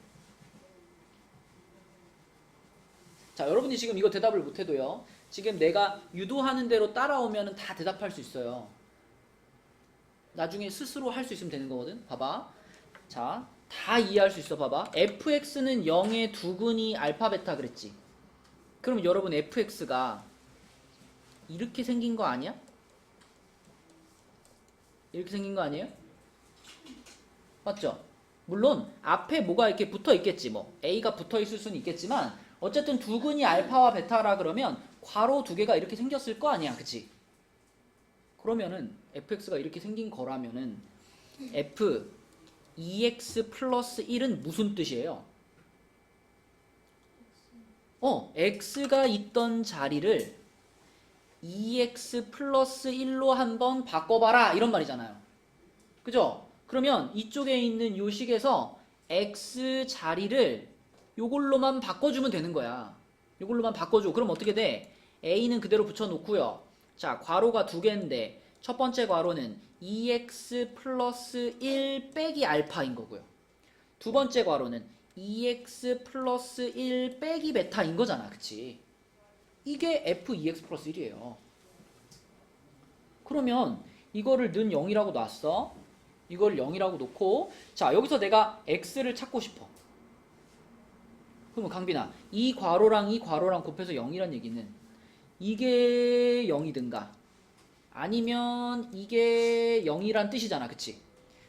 자, 여러분이 지금 이거 대답을 못해도요, 지금 내가 유도하는 대로 따라오면 다 대답할 수 있어요. 나중에 스스로 할 수 있으면 되는 거거든. 봐봐. 자, 다 이해할 수 있어. 봐봐. fx는 0의 두근이 알파 베타 그랬지. 그럼 여러분 fx가 이렇게 생긴 거 아니야? 이렇게 생긴 거 아니에요? 맞죠? 물론 앞에 뭐가 이렇게 붙어 있겠지. 뭐 a가 붙어 있을 수는 있겠지만 어쨌든 두근이 알파와 베타라 그러면 괄호 두 개가 이렇게 생겼을 거 아니야. 그치? 그러면은 fx가 이렇게 생긴 거라면은 f 2x 플러스 1은 무슨 뜻이에요? x가 있던 자리를 2x 플러스 1로 한번 바꿔봐라 이런 말이잖아요. 그죠? 그러면 이쪽에 있는 요 식에서 x 자리를 요걸로만 바꿔주면 되는 거야. 요걸로만 바꿔줘. 그럼 어떻게 돼? a는 그대로 붙여놓고요. 자, 괄호가 두 개인데 첫 번째 괄호는 2x 플러스 1 빼기 알파인 거고요. 두 번째 괄호는 2x 플러스 1 빼기 베타인 거잖아. 그치? 이게 f2x 플러스 1이에요. 그러면 이거를 는 0이라고 놨어. 이걸 0이라고 놓고 자, 여기서 내가 x를 찾고 싶어. 그러면 강빈아, 이 괄호랑 이 괄호랑 곱해서 0이란 얘기는 이게 0이든가 아니면 이게 0이란 뜻이잖아. 그치?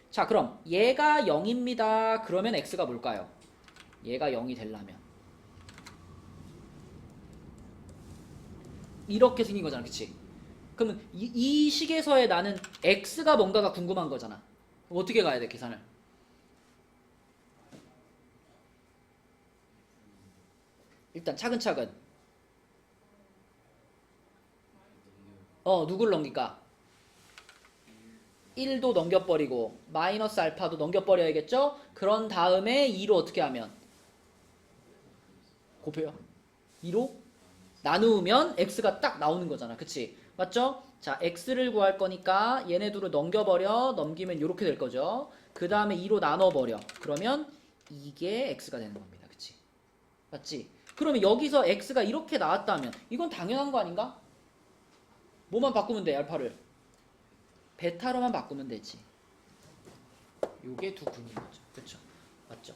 자, 그럼 얘가 0입니다. 그러면 x가 뭘까요? 얘가 0이 되려면 이렇게 생긴 거잖아. 그치? 그러면 이 식에서의 나는 x가 뭔가가 궁금한 거잖아. 어떻게 가야 돼, 계산을? 일단 차근차근. 누굴 넘길까? 1도 넘겨버리고 마이너스 알파도 넘겨버려야겠죠? 그런 다음에 2로 어떻게 하면? 곱해요. 2로 나누면 x가 딱 나오는 거잖아. 그치? 맞죠? 자, x를 구할 거니까 얘네 둘을 넘기면 이렇게 될 거죠. 그 다음에 2로 나눠버려. 그러면 이게 x가 되는 겁니다. 그치? 맞지? 그러면 여기서 x가 이렇게 나왔다면 이건 당연한 거 아닌가? 뭐만 바꾸면 돼, 알파를? 베타로만 바꾸면 되지. 요게 두 근인 거죠. 그쵸? 맞죠?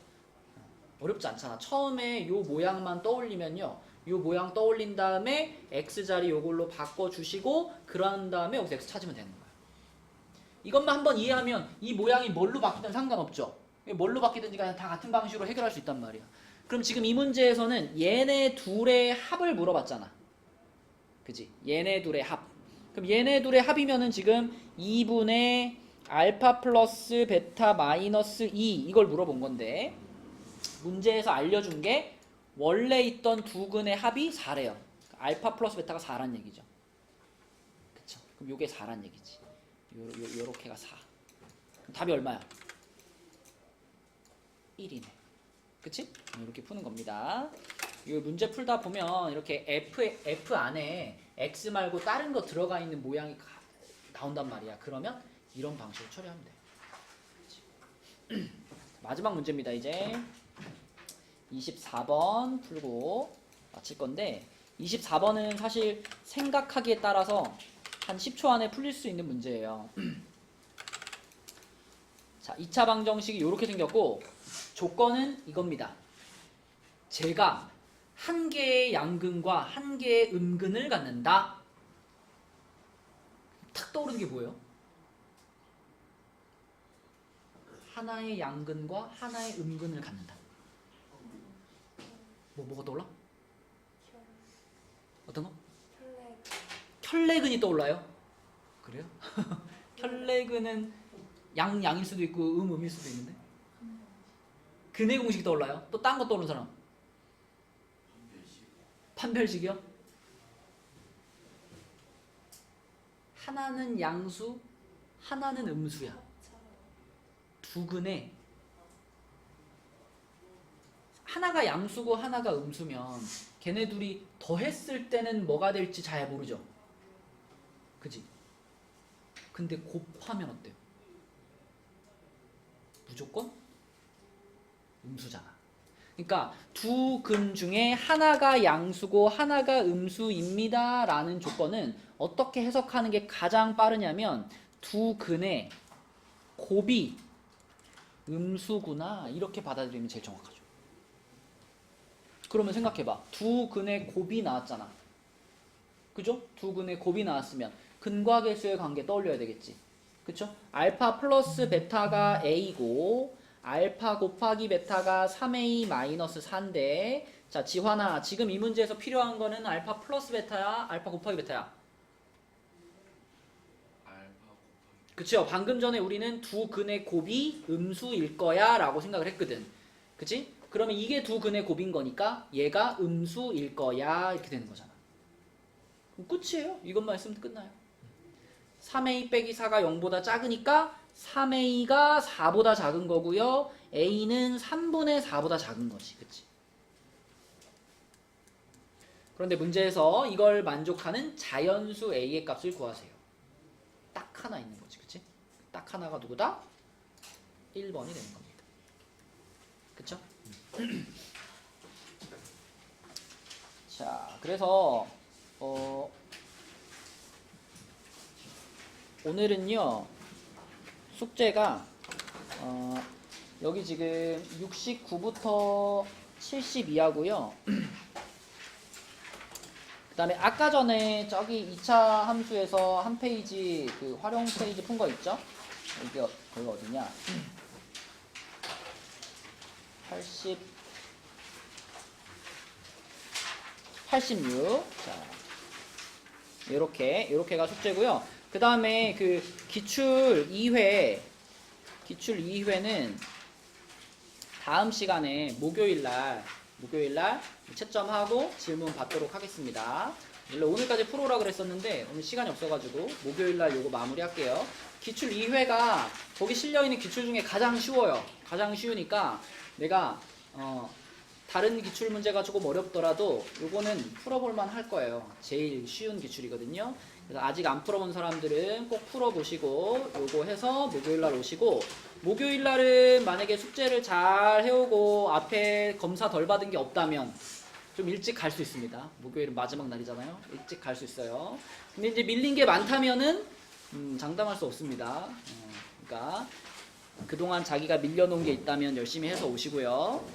어렵지 않잖아. 처음에 요 모양만 떠올리면요. 요 모양 떠올린 다음에 x자리 요걸로 바꿔주시고 그런 다음에 여기서 x 찾으면 되는 거야. 이것만 한번 이해하면 이 모양이 뭘로 바뀌든 상관없죠. 뭘로 바뀌든지 그냥 다 같은 방식으로 해결할 수 있단 말이야. 그럼 지금 이 문제에서는 얘네 둘의 합을 물어봤잖아. 그지? 얘네 둘의 합. 그럼 얘네 둘의 합이면은 지금 2분의 알파 플러스 베타 마이너스 2 이걸 물어본 건데 문제에서 알려준 게 원래 있던 두 근의 합이 4래요. 알파 플러스 베타가 4란 얘기죠. 그쵸? 그럼 요게 4란 얘기지. 요렇게가 4. 그럼 답이 얼마야? 1이네. 그치? 이렇게 푸는 겁니다. 이 문제 풀다 보면 이렇게 F 안에 X 말고 다른 거 들어가 있는 모양이 나온단 말이야. 그러면 이런 방식으로 처리하면 돼. 그치? 마지막 문제입니다. 이제 24번 풀고 마칠 건데 24번은 사실 생각하기에 따라서 한 10초 안에 풀릴 수 있는 문제예요. 자, 2차 방정식이 이렇게 생겼고 조건은 이겁니다. 제가 한 개의 양근과 한 개의 음근을 갖는다. 탁 떠오르는 게 뭐예요? 하나의 양근과 하나의 음근을 갖는다. 뭐가 떠올라? 어떤 거? 혈내근이 떠올라요? 그래요? 혈내근은 양일 수도 있고 음일 수도 있는데 근의 공식이 떠올라요? 또 딴 거 떠오르는 사람? 판별식이요? 하나는 양수, 하나는 음수야. 두 근에 하나가 양수고 하나가 음수면 걔네 둘이 더했을 때는 뭐가 될지 잘 모르죠. 그지? 근데 곱하면 어때요? 무조건 음수잖아. 그러니까 두 근 중에 하나가 양수고 하나가 음수입니다 라는 조건은 어떻게 해석하는 게 가장 빠르냐면 두 근의 곱이 음수구나 이렇게 받아들이면 제일 정확하죠. 그러면 생각해봐. 두 근의 곱이 나왔잖아. 그죠? 두 근의 곱이 나왔으면 근과 계수의 관계 떠올려야 되겠지. 그쵸? 알파 플러스 베타가 a고 알파 곱하기 베타가 3a 마이너스 4인데 자, 지환아 지금 이 문제에서 필요한 거는 알파 플러스 베타야? 알파 곱하기 베타야? 그쵸? 방금 전에 우리는 두 근의 곱이 음수일 거야 라고 생각을 했거든. 그치? 그러면 이게 두 근의 곱인 거니까 얘가 음수일 거야 이렇게 되는 거잖아. 그럼 끝이에요. 이것만 있으면 끝나요. 3a 빼기 4가 0보다 작으니까 3a가 4보다 작은 거고요. a는 3분의 4보다 작은 거지. 그치? 그런데 문제에서 이걸 만족하는 자연수 a의 값을 구하세요. 딱 하나 있는 거지. 그치? 딱 하나가 누구다? 1번이 되는 겁니다. 그쵸? 자, 그래서 오늘은요 숙제가 여기 지금 69부터 72하고요. 그 다음에 아까 전에 저기 2차 함수에서 한 페이지 그 활용 페이지 푼 거 있죠? 이게 거기가 어디냐? 86. 자, 요렇게가 숙제고요. 그 다음에 그 기출 2회는 다음 시간에 목요일날 채점하고 질문 받도록 하겠습니다. 원래 오늘까지 풀어오라 그랬었는데 오늘 시간이 없어가지고 목요일날 요거 마무리할게요. 기출 2회가 거기 실려있는 기출 중에 가장 쉬워요. 가장 쉬우니까 내가 다른 기출 문제가 조금 어렵더라도 요거는 풀어볼만 할 거예요. 제일 쉬운 기출이거든요. 그래서 아직 안 풀어본 사람들은 꼭 풀어보시고 요거 해서 목요일날 오시고, 목요일날은 만약에 숙제를 잘 해오고 앞에 검사 덜 받은 게 없다면 좀 일찍 갈 수 있습니다. 목요일은 마지막 날이잖아요. 일찍 갈 수 있어요. 근데 이제 밀린 게 많다면은 장담할 수 없습니다. 그러니까 그동안 자기가 밀려놓은 게 있다면 열심히 해서 오시고요.